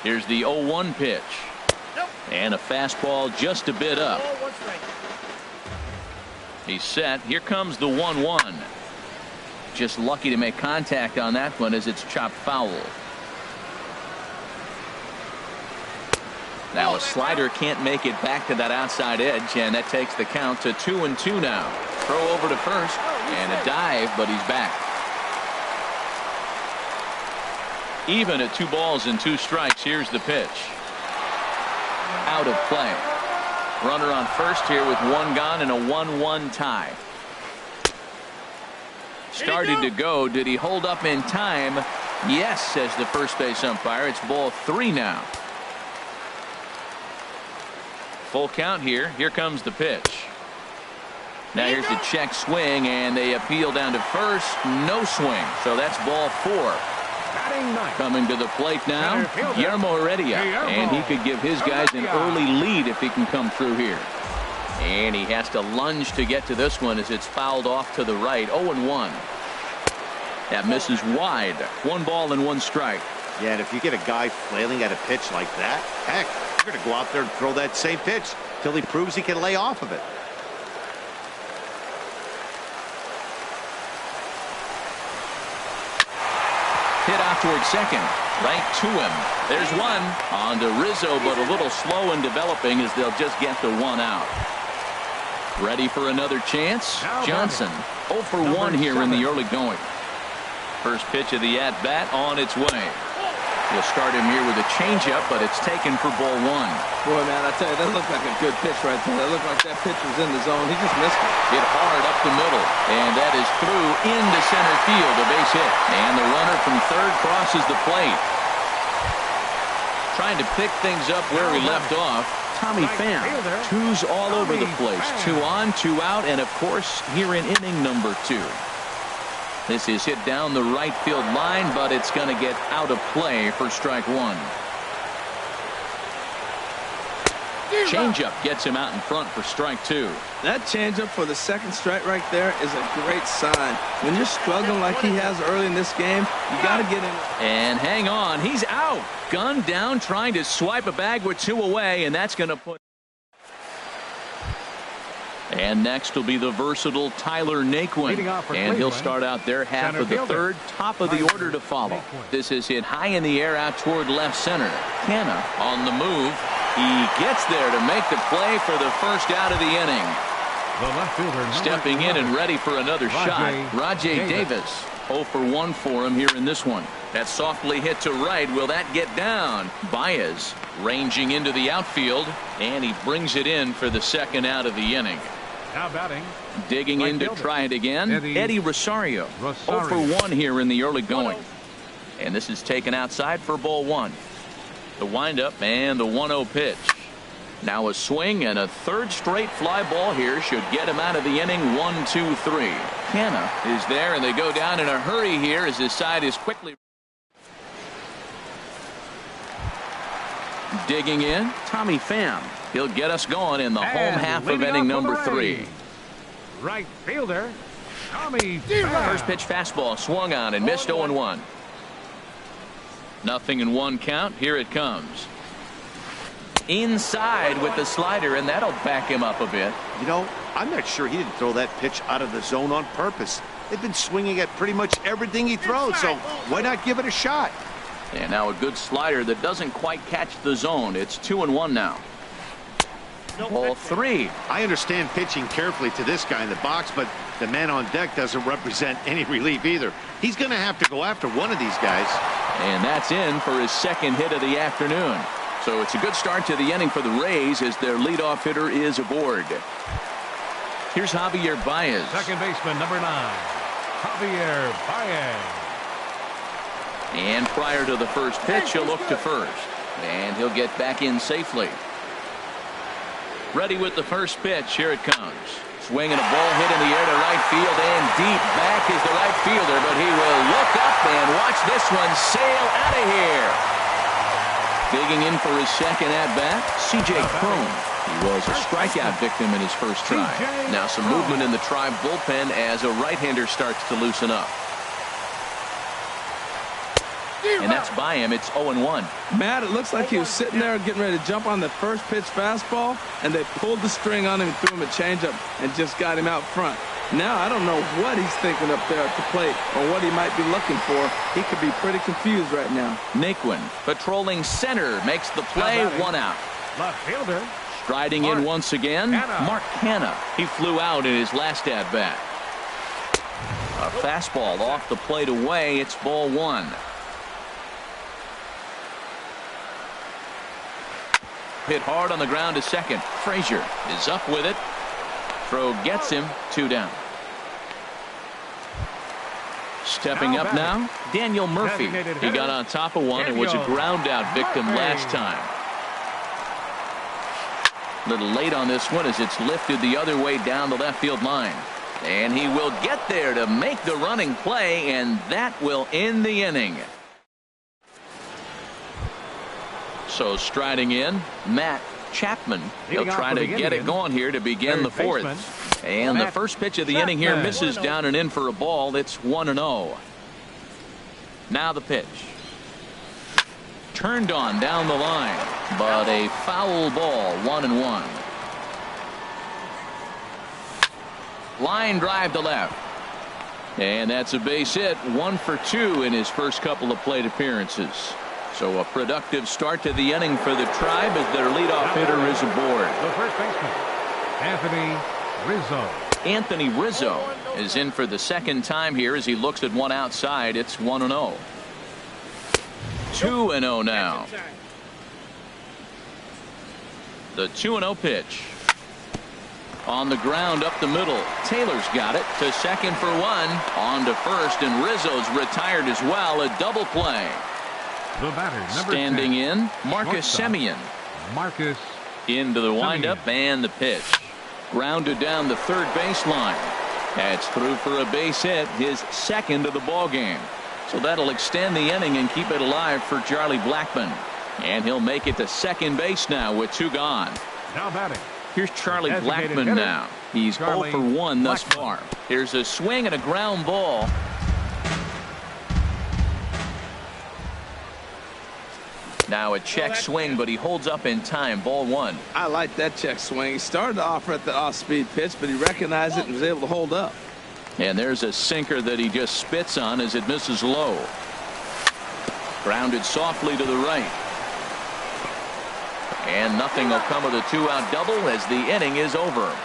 Here's the 0-1 pitch. And a fastball just a bit up. He's set. Here comes the 1-1. Just lucky to make contact on that one as it's chopped foul. Now a slider can't make it back to that outside edge, and that takes the count to 2-2 now. Throw over to first, and a dive, but he's back. Even at 2 balls and 2 strikes. Here's the pitch. Out of play. Runner on first here with 1 gone and a 1-1 tie. Started to go. Did he hold up in time? Yes, says the first base umpire. It's ball 3 now. Full count here. Here comes the pitch. Now here's the check swing, and they appeal down to first. No swing. So that's ball 4. Coming to the plate now, Guillermo Heredia. And he could give his guys an early lead if he can come through here. And he has to lunge to get to this one as it's fouled off to the right. 0-1. That misses wide. 1 ball and 1 strike. Yeah, and if you get a guy flailing at a pitch like that, heck, you're going to go out there and throw that same pitch till he proves he can lay off of it. Hit out towards second. Right to him. There's 1. On to Rizzo, but a little slow in developing as they'll just get the 1 out. Ready for another chance? Johnson. 0 for 1 here in the early going. First pitch of the at-bat on its way. He'll start him here with a changeup, but it's taken for ball 1. Boy, man, I tell you, that looked like a good pitch right there. That looked like that pitch was in the zone. He just missed it. Hit hard up the middle, and that is through into center field. A base hit, and the runner from third crosses the plate. Trying to pick things up where he left off. Tommy Pham. 2s all over the place. 2 on, 2 out, and of course here in inning number 2. This is hit down the right field line, but it's going to get out of play for strike 1. Changeup gets him out in front for strike 2. That changeup for the second strike right there is a great sign. When you're struggling like he has early in this game, you got to get in. And hang on, he's out. Gunned down, trying to swipe a bag with 2 away, and that's going to put. And next will be the versatile Tyler Naquin. And he'll start out their half of the third, top of the order to follow. This is hit high in the air out toward left center. Canna on the move. He gets there to make the play for the first out of the inning. Stepping in and ready for another shot, Rajai Davis. 0 for 1 for him here in this one. That softly hit to right. Will that get down? Baez ranging into the outfield, and he brings it in for the second out of the inning. Now batting. Digging in to try it again, Eddie Rosario. 0 for 1 here in the early going. And this is taken outside for ball 1. The windup and the 1-0 pitch. Now a swing and a third straight fly ball here should get him out of the inning. 1-2-3. Canna is there, and they go down in a hurry here as his side is quickly. Digging in, Tommy Pham. He'll get us going in the home half of inning number 3. Right fielder, Tommy Pham. First pitch fastball swung on and missed 0-1. 0-1 count. Here it comes. Inside with the slider, and that'll back him up a bit. You know, I'm not sure he didn't throw that pitch out of the zone on purpose. They've been swinging at pretty much everything he throws, so why not give it a shot? And now a good slider that doesn't quite catch the zone. It's 2-1 now. Ball 3. I understand pitching carefully to this guy in the box, but the man on deck doesn't represent any relief either. He's going to have to go after one of these guys. And that's in for his second hit of the afternoon. So it's a good start to the inning for the Rays as their leadoff hitter is aboard. Here's Javier Baez. Second baseman, number 9, Javier Baez. And prior to the first pitch, he'll look to first. And he'll get back in safely. Ready with the first pitch. Here it comes. Swinging a ball hit in the air to right field, and deep back is the right fielder, but he will look up and watch this one sail out of here. Digging in for his second at-bat, C.J. Cron. He was a strikeout victim in his first try. Now some movement in the Tribe bullpen as a right-hander starts to loosen up. And that's by him. It's 0-1. Matt, it looks like he was sitting there getting ready to jump on the first pitch fastball, and they pulled the string on him and threw him a changeup and just got him out front. Now I don't know what he's thinking up there at the plate or what he might be looking for. He could be pretty confused right now. Naquin patrolling center makes the play. 1 out. Left fielder. Striding in once again, Mark Canha. He flew out in his last at-bat. A fastball off the plate away. It's ball 1. Hit hard on the ground to second. Frazier is up with it. Throw gets him. 2 down. Stepping up now, Daniel Murphy. He got on top of one and was a ground out victim last time. A little late on this one as it's lifted the other way down the left field line. And he will get there to make the running play, and that will end the inning. So striding in, Matt Chapman. He'll try to get it going here to begin the 4th. And the first pitch of the inning here misses down and in for a ball. It's 1-0. Now the pitch. Turned on down the line, but a foul ball. 1-1. Line drive to left. And that's a base hit. 1 for 2 in his first couple of plate appearances. So a productive start to the inning for the Tribe as their leadoff hitter is aboard. The first baseman, Anthony Rizzo. Anthony Rizzo is in for the second time here as he looks at one outside. It's 1-0. 2-0 now. The 2-0 pitch. On the ground up the middle. Taylor's got it to second for 1. On to first, and Rizzo's retired as well. A double play. The batter, number standing 10, in, Marcus Semien. Marcus into the windup and the pitch. Grounded down the third baseline. That's through for a base hit, his second of the ball game. So that'll extend the inning and keep it alive for Charlie Blackmon. And he'll make it to second base now with 2 gone. Now batting. Here's Charlie Blackmon now. He's 0 for 1 thus far. Here's a swing and a ground ball. Now a check swing, but he holds up in time. Ball 1. I like that check swing. He started to offer at the off-speed pitch, but he recognized it and was able to hold up. And there's a sinker that he just spits on as it misses low. Grounded softly to the right. And nothing will come of the 2-out double as the inning is over.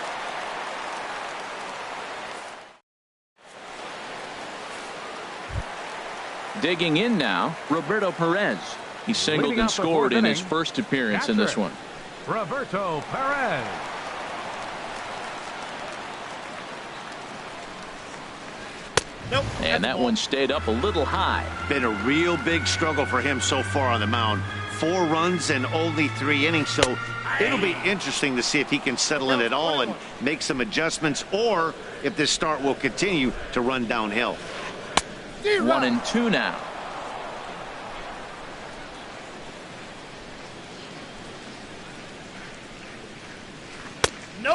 Digging in now, Roberto Perez. He singled and scored in his first appearance in this one. Roberto Perez. And that one stayed up a little high. Been a real big struggle for him so far on the mound. 4 runs and only 3 innings, so it'll be interesting to see if he can settle in at all and make some adjustments, or if this start will continue to run downhill. 1-2 now.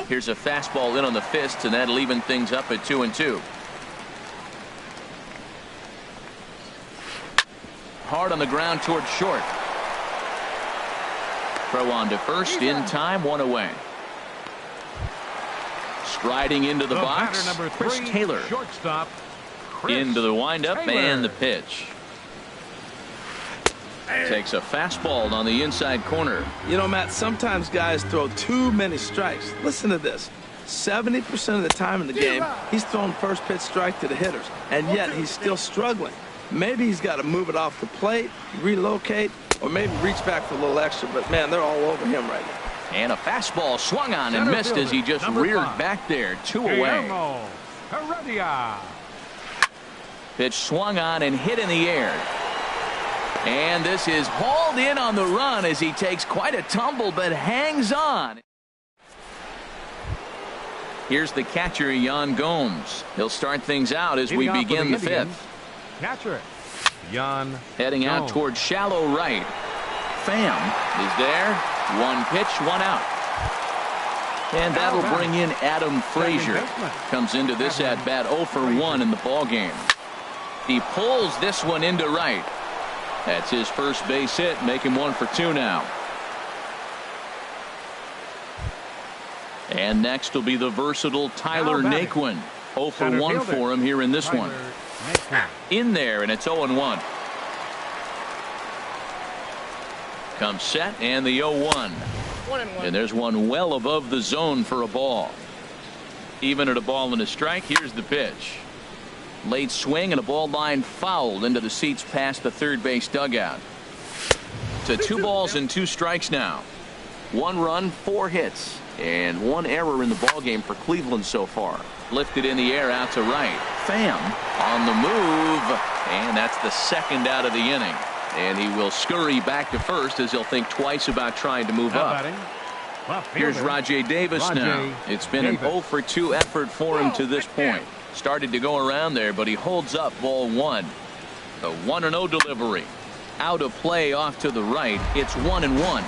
Here's a fastball in on the fists, and that'll even things up at 2-2. Hard on the ground towards short. Throw on to first in time, 1 away. Striding into the box, Chris Taylor. Shortstop. Into the windup and the pitch. Takes a fastball on the inside corner. You know, Matt, sometimes guys throw too many strikes. Listen to this. 70% of the time in the game, he's throwing first pitch strike to the hitters, and yet he's still struggling. Maybe he's got to move it off the plate, relocate, or maybe reach back for a little extra, but man, they're all over him right now. And a fastball swung on and missed as he just reared back there. 2 away. Pitch swung on and hit in the air. And this is hauled in on the run as he takes quite a tumble but hangs on. Here's the catcher, Yan Gomes. He'll start things out as we begin the 5th. Catcher Yan heading out towards shallow right. Pham is there. 1 pitch, 1 out. And that'll bring in Adam Frazier. Comes into this at bat 0 for 1 in the ball game. He pulls this one into right. That's his first base hit, make him 1 for 2 now. And next will be the versatile Tyler Naquin. 0 for 1 for him here in this one. In there, and it's 0-1. Comes set, and the 0-1. And there's one well above the zone for a ball. Even at a ball and a strike, here's the pitch. Late swing and a ball line fouled into the seats past the third base dugout. To 2 balls and 2 strikes now. 1 run, 4 hits, and 1 error in the ball game for Cleveland so far. Lifted in the air out to right. Pham on the move, and that's the 2nd out of the inning. And he will scurry back to first as he'll think twice about trying to move up. Here's Rajay Davis now. It's been an 0 for 2 effort for him to this point. Started to go around there, but he holds up ball 1. The 1-0 delivery. Out of play off to the right. It's 1-1.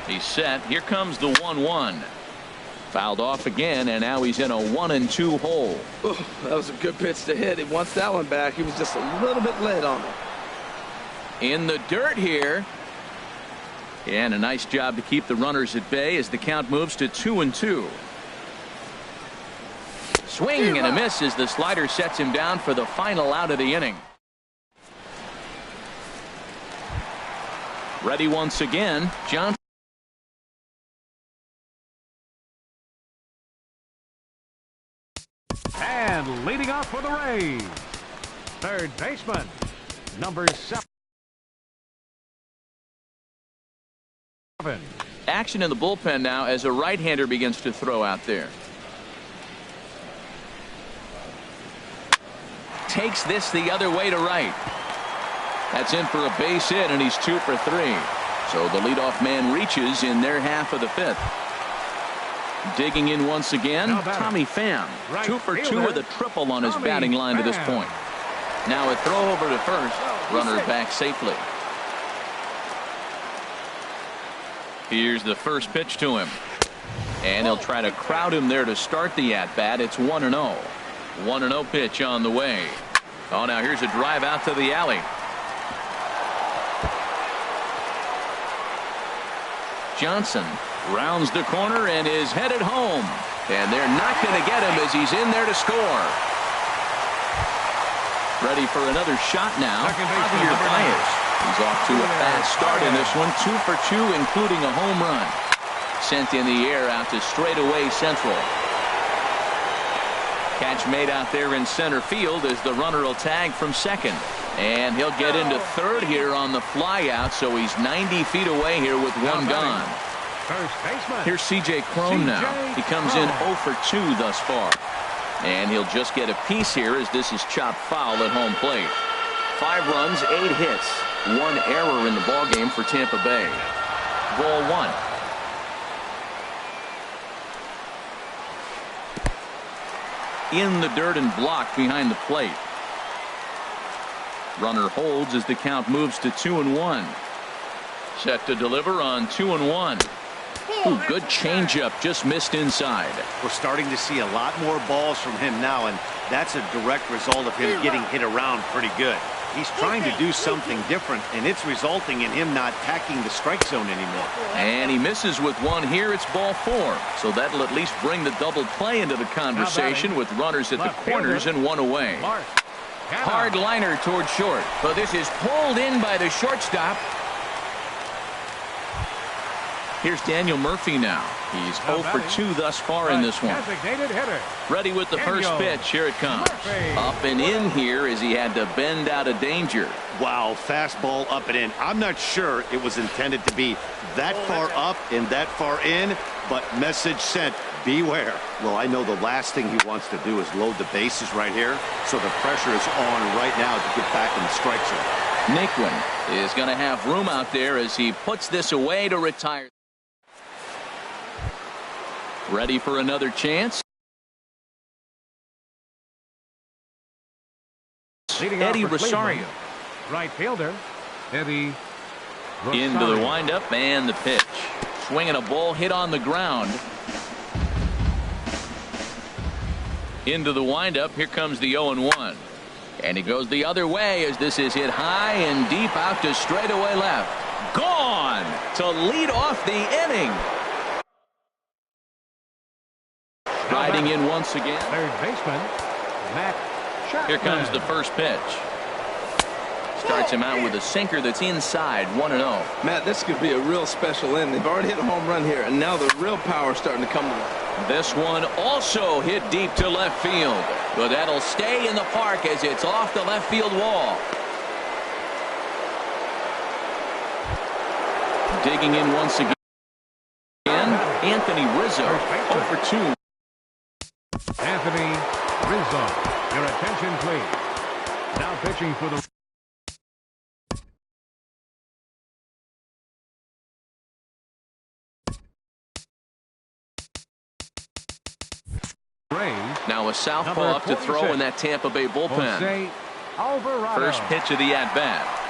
He's set. Here comes the 1-1. Fouled off again, and now he's in a 1-2 hole. Ooh, that was a good pitch to hit. He wants that one back. He was just a little bit late on it. In the dirt here. And a nice job to keep the runners at bay as the count moves to 2-2. Swing and a miss as the slider sets him down for the final out of the inning. Ready once again, Johnson. And leading off for the Rays, third baseman, number 7. Action in the bullpen now as a right-hander begins to throw out there. Takes this the other way to right. That's in for a base hit, and he's 2 for 3. So the leadoff man reaches in their half of the 5th. Digging in once again, Tommy Pham. 2 for 2 with a triple on his batting line to this point. Now a throw over to first. Runner back safely. Here's the first pitch to him. And he'll try to crowd him there to start the at-bat. It's 1-0. 1-0 pitch on the way. Oh, now here's a drive out to the alley. Johnson rounds the corner and is headed home. And they're not going to get him as he's in there to score. Ready for another shot now. Javier Baez. He's off to a fast start in this one. 2 for 2, including a home run. Sent in the air out to straightaway central. Catch made out there in center field as the runner will tag from second. And he'll get into third here on the fly out, so he's 90 feet away here with 1 gone. Here's C.J. Cron now. He comes in 0 for 2 thus far. And he'll just get a piece here as this is chopped foul at home plate. 5 runs, 8 hits, 1 error in the ballgame for Tampa Bay. Ball 1. In the dirt and blocked behind the plate. Runner holds as the count moves to 2-1. Set to deliver on 2-1. Ooh, good changeup, just missed inside. We're starting to see a lot more balls from him now, and that's a direct result of him getting hit around pretty good. He's trying to do something different, and it's resulting in him not attacking the strike zone anymore. And he misses with one here. It's ball 4. So that'll at least bring the double play into the conversation with runners at the corners and one away. Hard liner toward short. But this is pulled in by the shortstop. Here's Daniel Murphy now. He's 0 for 2 thus far in this one. Ready with the first pitch. Here it comes. Up and in here as he had to bend out of danger. Wow, fastball up and in. I'm not sure it was intended to be that far up and that far in, but message sent. Beware. Well, I know the last thing he wants to do is load the bases right here, so the pressure is on right now to get back in the strike zone. Naquin is going to have room out there as he puts this away to retire. Ready for another chance. Eddie Rosario. Right fielder, Eddie Rosario. Into the windup and the pitch. Swinging a ball hit on the ground. Into the windup. Here comes the 0-1. And he goes the other way as this is hit high and deep out to straightaway left. Gone to lead off the inning. Riding in once again. Third baseman, Matt Chapman. Here comes the first pitch. Starts him out with a sinker that's inside, 1-0. Matt, this could be a real special inning. They've already hit a home run here, and now the real power is starting to come to them. This one also hit deep to left field. But that'll stay in the park as it's off the left field wall. Digging in once again. Anthony Rizzo, 0 for 2. Anthony Rizzo, your attention please. Now pitching for the Rays. Now a southpaw up to throw in that Tampa Bay bullpen. First pitch of the at-bat.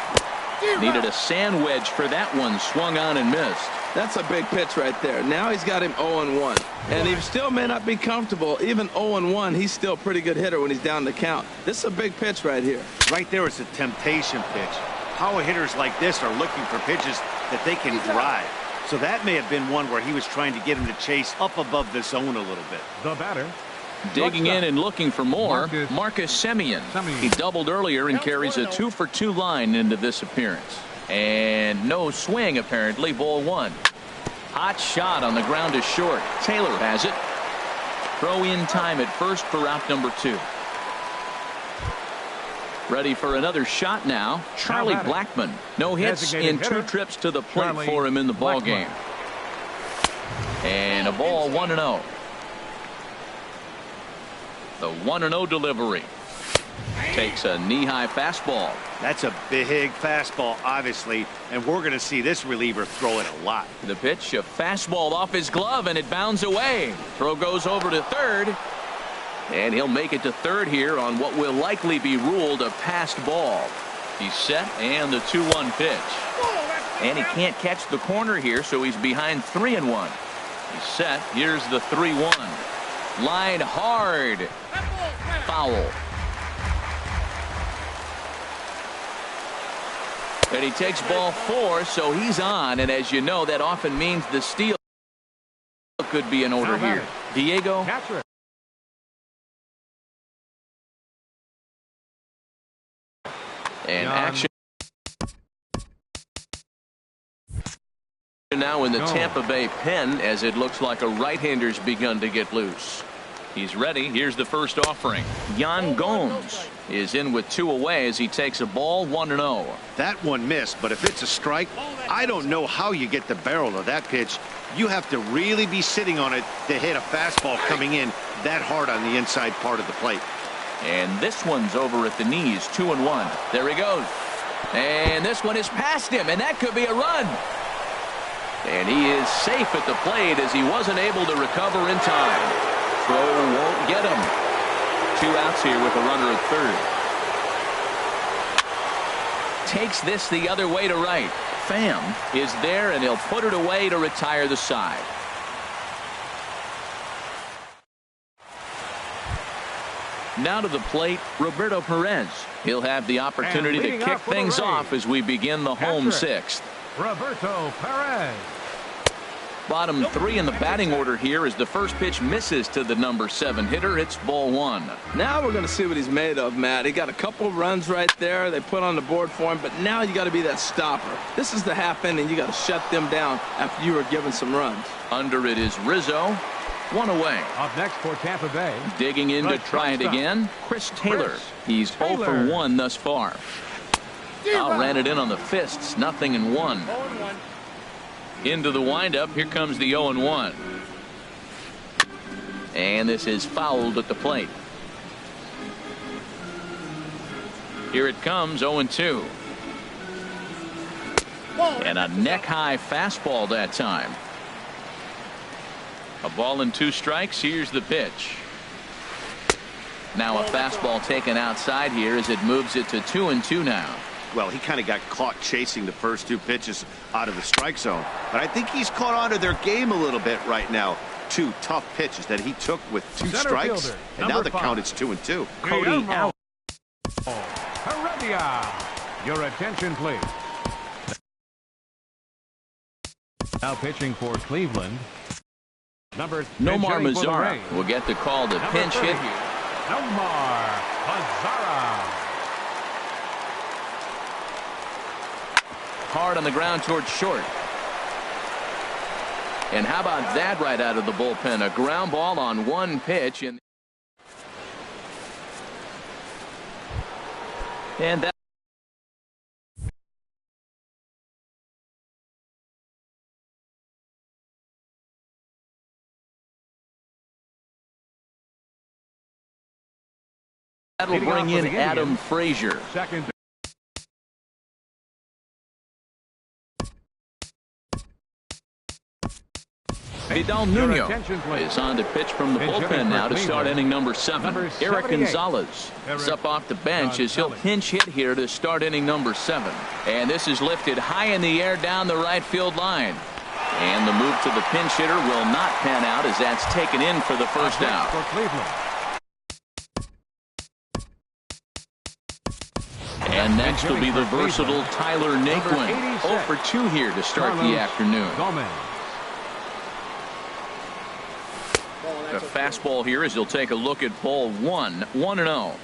Needed a sand wedge for that one. Swung on and missed. That's a big pitch right there. Now he's got him 0-1. And he still may not be comfortable. Even 0-1, he's still a pretty good hitter when he's down the count. This is a big pitch right here. Right there is a temptation pitch. Power hitters like this are looking for pitches that they can drive. So that may have been one where he was trying to get him to chase up above the zone a little bit. The batter. Digging in and looking for more, Marcus Semien. He doubled earlier and carries a 2 for 2 line into this appearance. And no swing, apparently. Ball 1. Hot shot on the ground to short. Taylor has it. Throw in time at first for out number 2. Ready for another shot now. Charlie Blackmon. No hits in 2 trips to the plate for him in the ball game. And a ball 1-0. The 1-0 delivery. Takes a knee-high fastball. That's a big fastball, obviously, and we're going to see this reliever throw it a lot. The pitch, a fastball off his glove, and it bounds away. Throw goes over to third, and he'll make it to third here on what will likely be ruled a passed ball. He's set, and the 2-1 pitch. And he can't catch the corner here, so he's behind 3-1. He's set. Here's the 3-1. Line hard. Foul. And he takes ball 4, so he's on. And as you know, that often means the steal could be in order here. Diego. And action now in the Tampa Bay pen as it looks like a right-hander's begun to get loose. He's ready. Here's the first offering. Yan Gomes is in with 2 away as he takes a ball 1-0. That one missed, but if it's a strike, I don't know how you get the barrel of that pitch. You have to really be sitting on it to hit a fastball coming in that hard on the inside part of the plate. And this one's over at the knees, 2-1. There he goes. And this one is past him, and that could be a run. And he is safe at the plate as he wasn't able to recover in time. Throw won't get him. 2 outs here with a runner at third. Takes this the other way to right. Pham is there, and he'll put it away to retire the side. Now to the plate, Roberto Perez. He'll have the opportunity to kick things off as we begin the home sixth. Roberto Perez. Bottom three in the batting order here as the first pitch misses to the number 7 hitter. It's ball 1. Now we're going to see what he's made of, Matt. He got a couple of runs right there they put on the board for him, but now you got to be that stopper. This is the half inning. You got to shut them down after you were given some runs. Under it is Rizzo. 1 away. Up next for Tampa Bay. Digging in to try it again, Chris Taylor. He's 0 for 1 thus far. Now ran it in on the fists. 0-1. Into the windup. Here comes the 0-1. And this is fouled at the plate. Here it comes, 0-2. And a neck-high fastball that time. A ball and 2 strikes. Here's the pitch. Now a fastball taken outside here as it moves it to 2-2 now. Well, he kind of got caught chasing the first 2 pitches out of the strike zone. But I think he's caught on to their game a little bit right now. 2 tough pitches that he took with 2 strikes. Fielder, and now the 5. count is 2-2. Cody out. Heredia. Your attention, please. Now pitching for Cleveland. Nomar Mazara will get the call to pinch hit here. Nomar Mazara. Hard on the ground towards short. And how about that right out of the bullpen? A ground ball on 1 pitch. And that. That'll bring in Adam Frazier. Second. Vidal Nuno is on to pitch from the bullpen now to start inning number 7. Eric Gonzalez is up off the bench as he'll pinch hit here to start inning number 7. And this is lifted high in the air down the right field line. And the move to the pinch hitter will not pan out as that's taken in for the first out. And next will be the versatile Tyler Naquin. 0 for 2 here to start the afternoon. A fastball here as he'll take a look at ball 1. 1-0.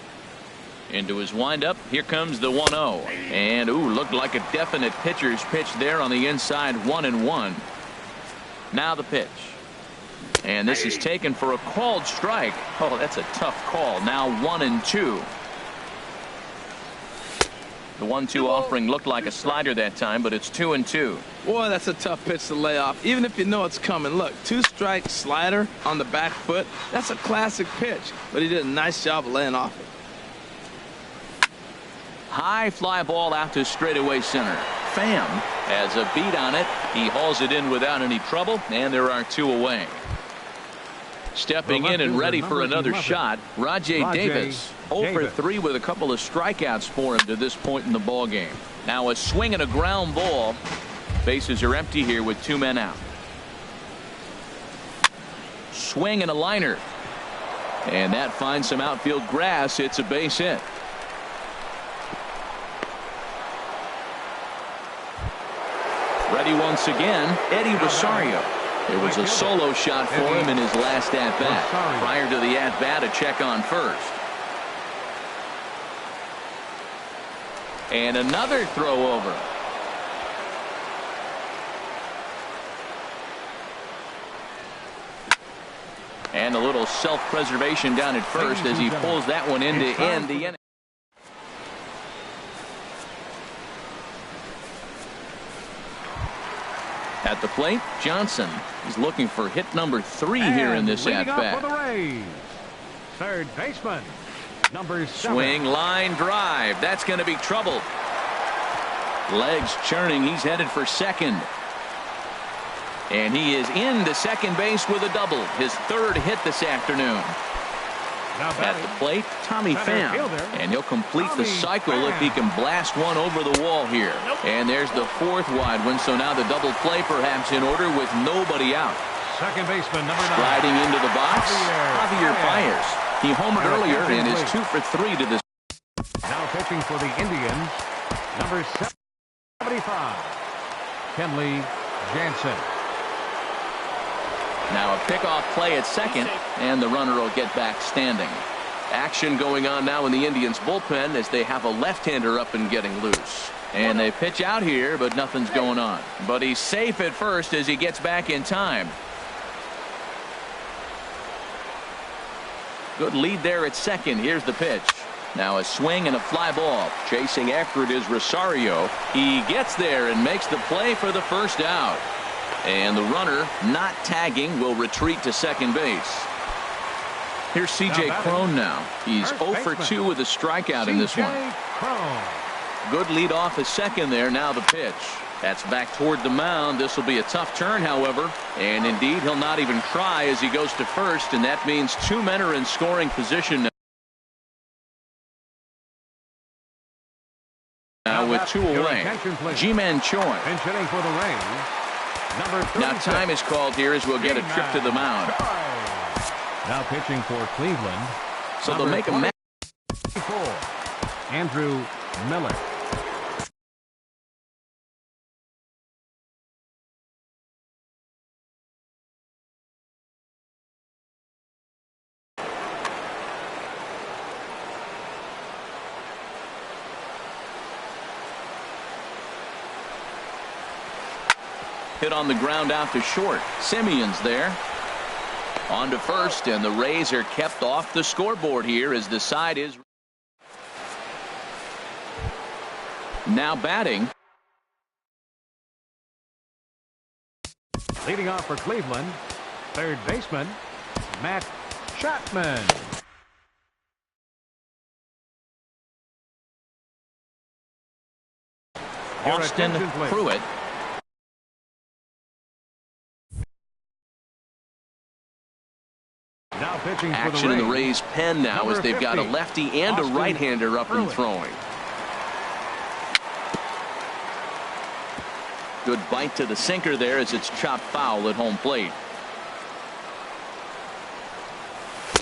Into his windup. Here comes the 1-0. And looked like a definite pitcher's pitch there on the inside. 1-1. Now the pitch. And this is taken for a called strike. Oh, that's a tough call. Now 1-2. The 1-2 offering looked like a slider that time, but it's 2-2. Boy, that's a tough pitch to lay off, even if you know it's coming. Look, 2-strike slider on the back foot. That's a classic pitch, but he did a nice job of laying off it. High fly ball out to straightaway center. Pham has a beat on it. He hauls it in without any trouble, and there are 2 away. Stepping in and ready for another shot, Rajai Davis. 0 for 3 with a couple of strikeouts for him to this point in the ball game. Now a swing and a ground ball. Bases are empty here with 2 men out. Swing and a liner. And that finds some outfield grass. It's a base hit. Ready once again, Eddie Rosario. There was a solo shot for him in his last at-bat. Prior to the at-bat, a check on first. And another throw over. And a little self-preservation down at first as he pulls that one in to end the inning. At the plate, Johnson is looking for hit number 3 here in this at-bat. Third baseman, number 7. Swing, line, drive. That's going to be trouble. Legs churning. He's headed for second. And he is into second base with a double. His 3rd hit this afternoon. At the plate, Tommy Pham. And he'll complete the cycle if he can blast one over the wall here. And there's the fourth wide one, so now the double play perhaps in order with nobody out. Second baseman, number 9. Sliding into the box, Javier Baez. He homered earlier and is 2 for 3 to this. Now pitching for the Indians, number 75, Kenley Jansen. Now a pickoff play at second, and the runner will get back standing. Action going on now in the Indians bullpen as they have a left-hander up and getting loose. And they pitch out here, but nothing's going on. But he's safe at first as he gets back in time. Good lead there at second. Here's the pitch. Now a swing and a fly ball. Chasing after it is Rosario. He gets there and makes the play for the first out. And the runner, not tagging, will retreat to second base. Here's C.J. Cron now. He's 0 for 2 with a strikeout in this one. Good lead off at second there. Now the pitch. That's back toward the mound. This will be a tough turn, however. And indeed, he'll not even try as he goes to first. And that means 2 men are in scoring position now with 2 away. G-Man Choi. For the Rays, now time is called here as we'll get a trip to the mound. Now pitching for Cleveland. So they'll make a match. Andrew Miller. Hit on the ground out to short. Simeon's there. On to first, and the Rays are kept off the scoreboard here as the side is now batting. Leading off for Cleveland, third baseman, Matt Chapman. Austin Pruitt. Now pitching Action for the in the Rays pen now as they've got a lefty and a right-hander up and throwing. Good bite to the sinker there as it's chopped foul at home plate.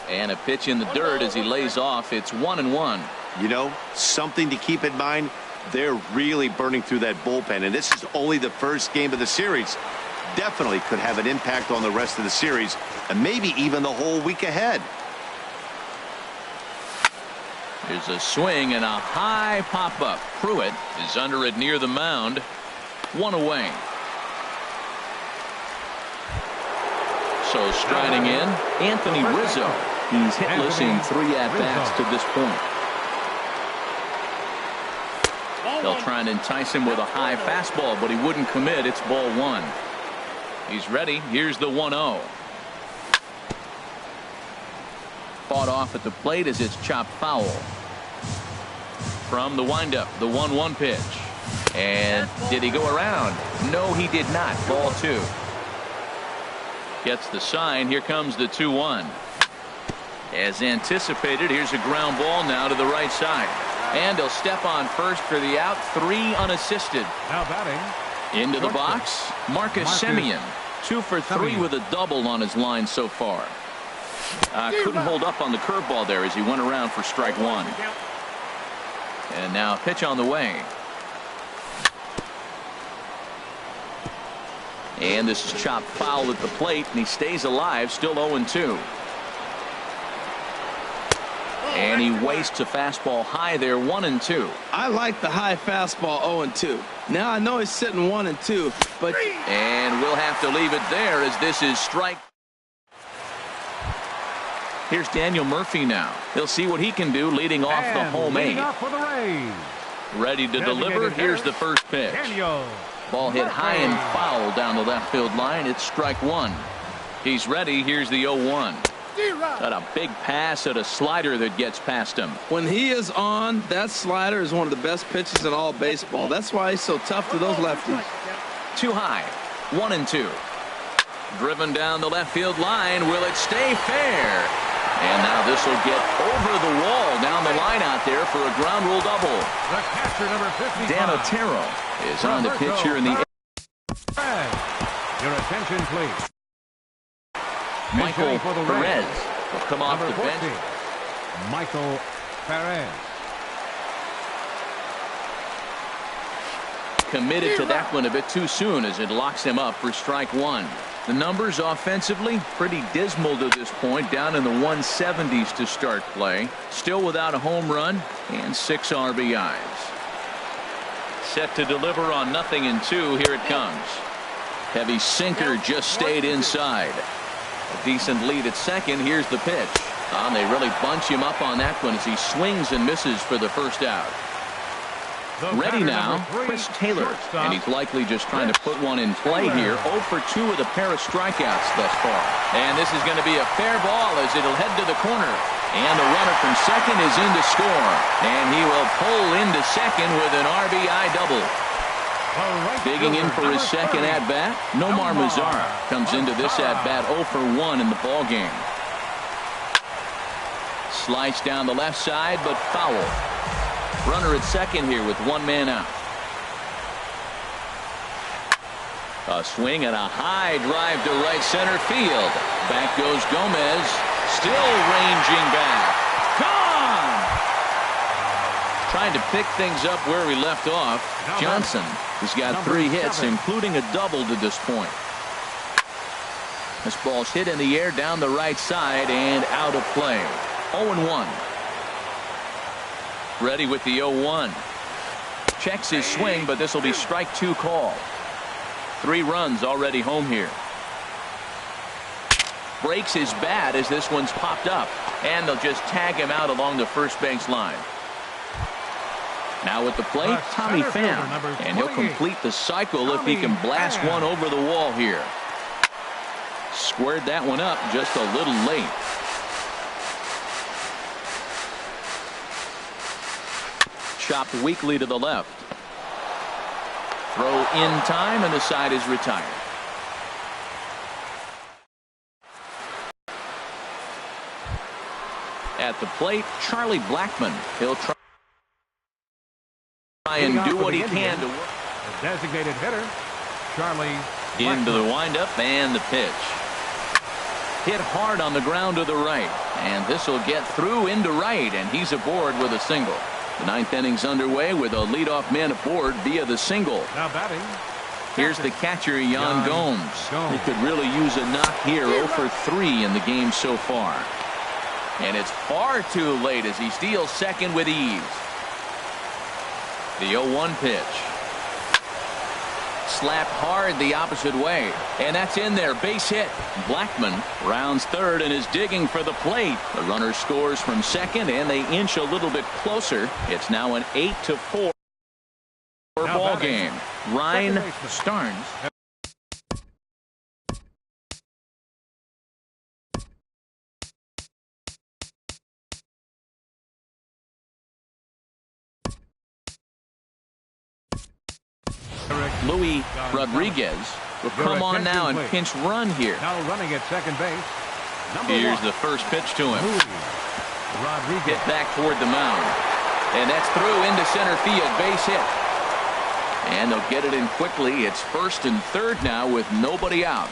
And a pitch in the dirt as he lays off. It's 1-1. You know, something to keep in mind. They're really burning through that bullpen, and this is only the first game of the series. Definitely could have an impact on the rest of the series and maybe even the whole week ahead. There's a swing and a high pop-up. Pruitt is under it near the mound. 1 away. So striding in, Anthony Rizzo. He's hitless in 3 at-bats to this point. They'll try and entice him with a high fastball, but he wouldn't commit. It's ball 1. He's ready. Here's the 1-0. Fought off at the plate as it's chopped foul. From the windup, the 1-1 pitch. And did he go around? No, he did not. Ball 2. Gets the sign. Here comes the 2-1. As anticipated, here's a ground ball now to the right side. And he'll step on first for the out. 3 unassisted. Now batting. Into the box, Marcus Semien. 2 for 3 with a double on his line so far. Couldn't hold up on the curveball there as he went around for strike 1. And now a pitch on the way. And this is chopped foul at the plate, and he stays alive, still 0-2. And he wastes a fastball high there, 1-2. I like the high fastball 0-2. Now I know he's sitting 1-2, but and we'll have to leave it there as this is strike. Here's Daniel Murphy now. He'll see what he can do leading off the home 8. Ready to deliver. Here's the first pitch. Ball hit high and foul down the left field line. It's strike 1. He's ready. Here's the 0-1. Got a big pass at a slider that gets past him. When he is on, that slider is one of the best pitches in all baseball. That's why he's so tough to those lefties. Too high. 1-2. Driven down the left field line. Will it stay fair? And now this will get over the wall down the line out there for a ground rule double. The catcher, number 55. Dan Otero is on the pitch here in the Your attention, please. Michael Perez will come off Number the 14, bench. Michael Perez. Committed to that one a bit too soon as it locks him up for strike one. The numbers offensively pretty dismal to this point, down in the 170s to start play. Still without a home run and 6 RBIs. Set to deliver on 0-2. Here it comes. Heavy sinker just stayed inside. A decent lead at second. Here's the pitch. And they really bunch him up on that one as he swings and misses for the first out. Ready now, Chris Taylor, and he's likely just trying to put one in play here. 0 for 2 with a pair of strikeouts thus far. And this is going to be a fair ball as it'll head to the corner. And the runner from second is in to score. And he will pull into second with an RBI double. Digging in for his second at-bat, Nomar Mazara comes into this at-bat 0 for 1 in the ballgame. Slice down the left side, but foul. Runner at second here with 1 man out. A swing and a high drive to right center field. Back goes Gomez. Still ranging back. Gone! Trying to pick things up where we left off. Johnson has got 3 hits, including a double to this point. This ball's hit in the air down the right side and out of play. 0-1. Ready with the 0-1. Checks his swing, but this will be strike 2 call. 3 runs already home here. Breaks his bat as this one's popped up, and they'll just tag him out along the first base line. Now at the plate, Tommy Pham, and he'll complete the cycle if he can blast one over the wall here. Squared that one up just a little late. Chopped weakly to the left. Throw in time, and the side is retired. At the plate, Charlie Blackmon. He'll try and do what he can to work. The designated hitter, Charlie Blackmon. Into the windup and the pitch. Hit hard on the ground to the right, and this will get through into right, and he's aboard with a single. The 9th inning's underway with a leadoff man aboard via the single. Now batting. Here's the catcher, Yan Gomes. He could really use a knock here. 0 for 3 in the game so far. And it's far too late as he steals second with ease. The 0-1 pitch. Slapped hard the opposite way. And that's in there. Base hit. Blackmon rounds third and is digging for the plate. The runner scores from second, and they inch a little bit closer. It's now an 8-4 ball game. Ryan Starnes. Luis Rodriguez will come on now and pinch run here. Now running at second base. Here's the first pitch to him. Hit back toward the mound. And that's through into center field. Base hit. And they'll get it in quickly. It's first and third now with nobody out.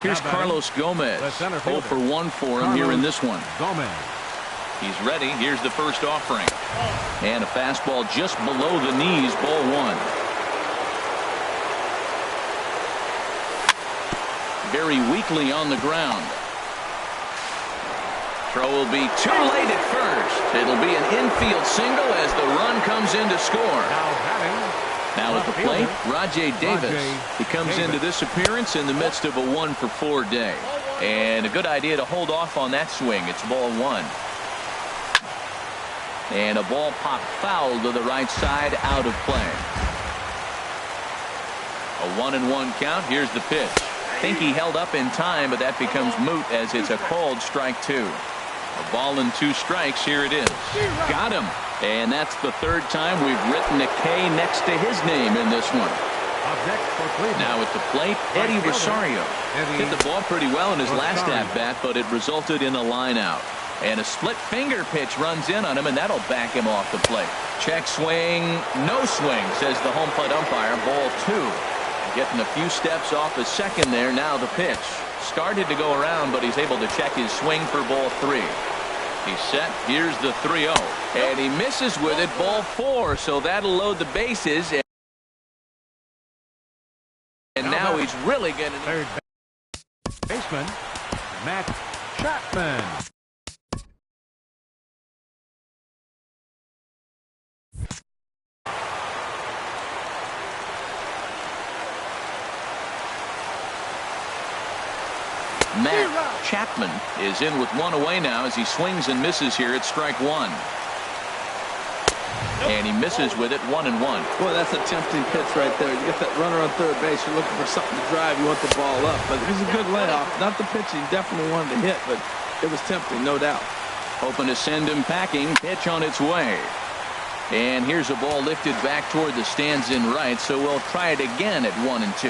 Here's Carlos Gomez. 0 for 1 for him here in this one. Gomez. He's ready. Here's the first offering. And a fastball just below the knees. Ball 1. Very weakly on the ground. Throw will be too late at first. It'll be an infield single as the run comes in to score. Now at the plate, Rajay Davis. He comes into this appearance in the midst of a 1 for 4 day. And a good idea to hold off on that swing. It's ball 1. And a ball popped foul to the right side, out of play. A 1-1 count. Here's the pitch. I think he held up in time, but that becomes moot as it's a called strike 2. A ball and 2 strikes. Here it is. Got him. And that's the 3rd time we've written a K next to his name in this one. Up next for Cleveland. Now at the plate, Eddie Rosario. Hit the ball pretty well in his last at-bat, but it resulted in a line out. And a split finger pitch runs in on him, and that'll back him off the plate. Check swing, no swing, says the home plate umpire. Ball 2. Getting a few steps off the second there. Now the pitch. Started to go around, but he's able to check his swing for ball 3. He's set. Here's the 3-0. And he misses with it. Ball 4. So that'll load the bases. And now he's really getting third baseman, Matt Chapman. Matt Chapman is in with 1 away now as he swings and misses here at strike 1. And he misses with it 1-1. Boy, that's a tempting pitch right there. You get that runner on third base, you're looking for something to drive, you want the ball up. But it was a good layoff. Not the pitch he definitely wanted to hit, but it was tempting, no doubt. Hoping to send him packing. Pitch on its way. And here's a ball lifted back toward the stands in right, so we'll try it again at 1-2.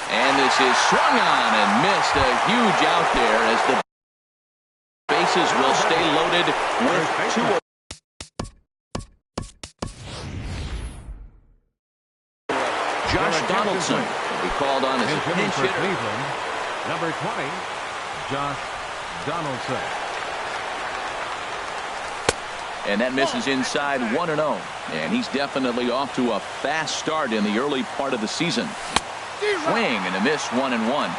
And this is swung on and missed. A huge out there as the bases will stay loaded with 2. Josh Donaldson will be called on as a pinch hitter. Cleveland, number 20, Josh Donaldson. And that misses inside 1-0. And he's definitely off to a fast start in the early part of the season. Swing and a miss, 1-1.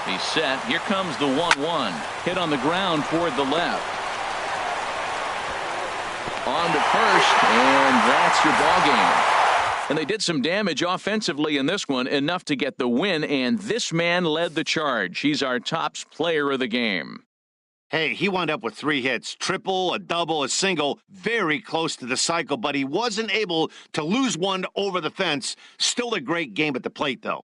He's set. Here comes the 1-1. Hit on the ground toward the left. On to first, and that's your ball game. And they did some damage offensively in this one, enough to get the win, and this man led the charge. He's our top player of the game. Hey, he wound up with 3 hits, triple, a double, a single, very close to the cycle, but he wasn't able to lose one over the fence. Still a great game at the plate, though.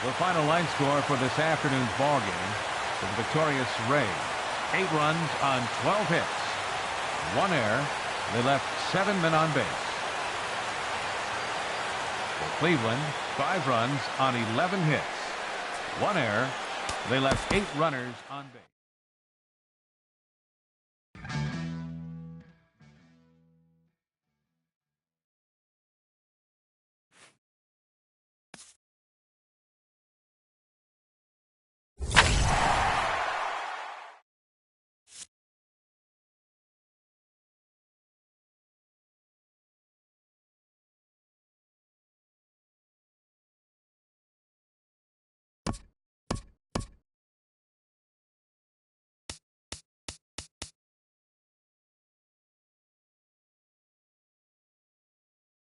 The final line score for this afternoon's ball game for the victorious Rays. 8 runs on 12 hits. 1 error. They left 7 men on base. For Cleveland, 5 runs on 11 hits. 1 error. They left 8 runners on base.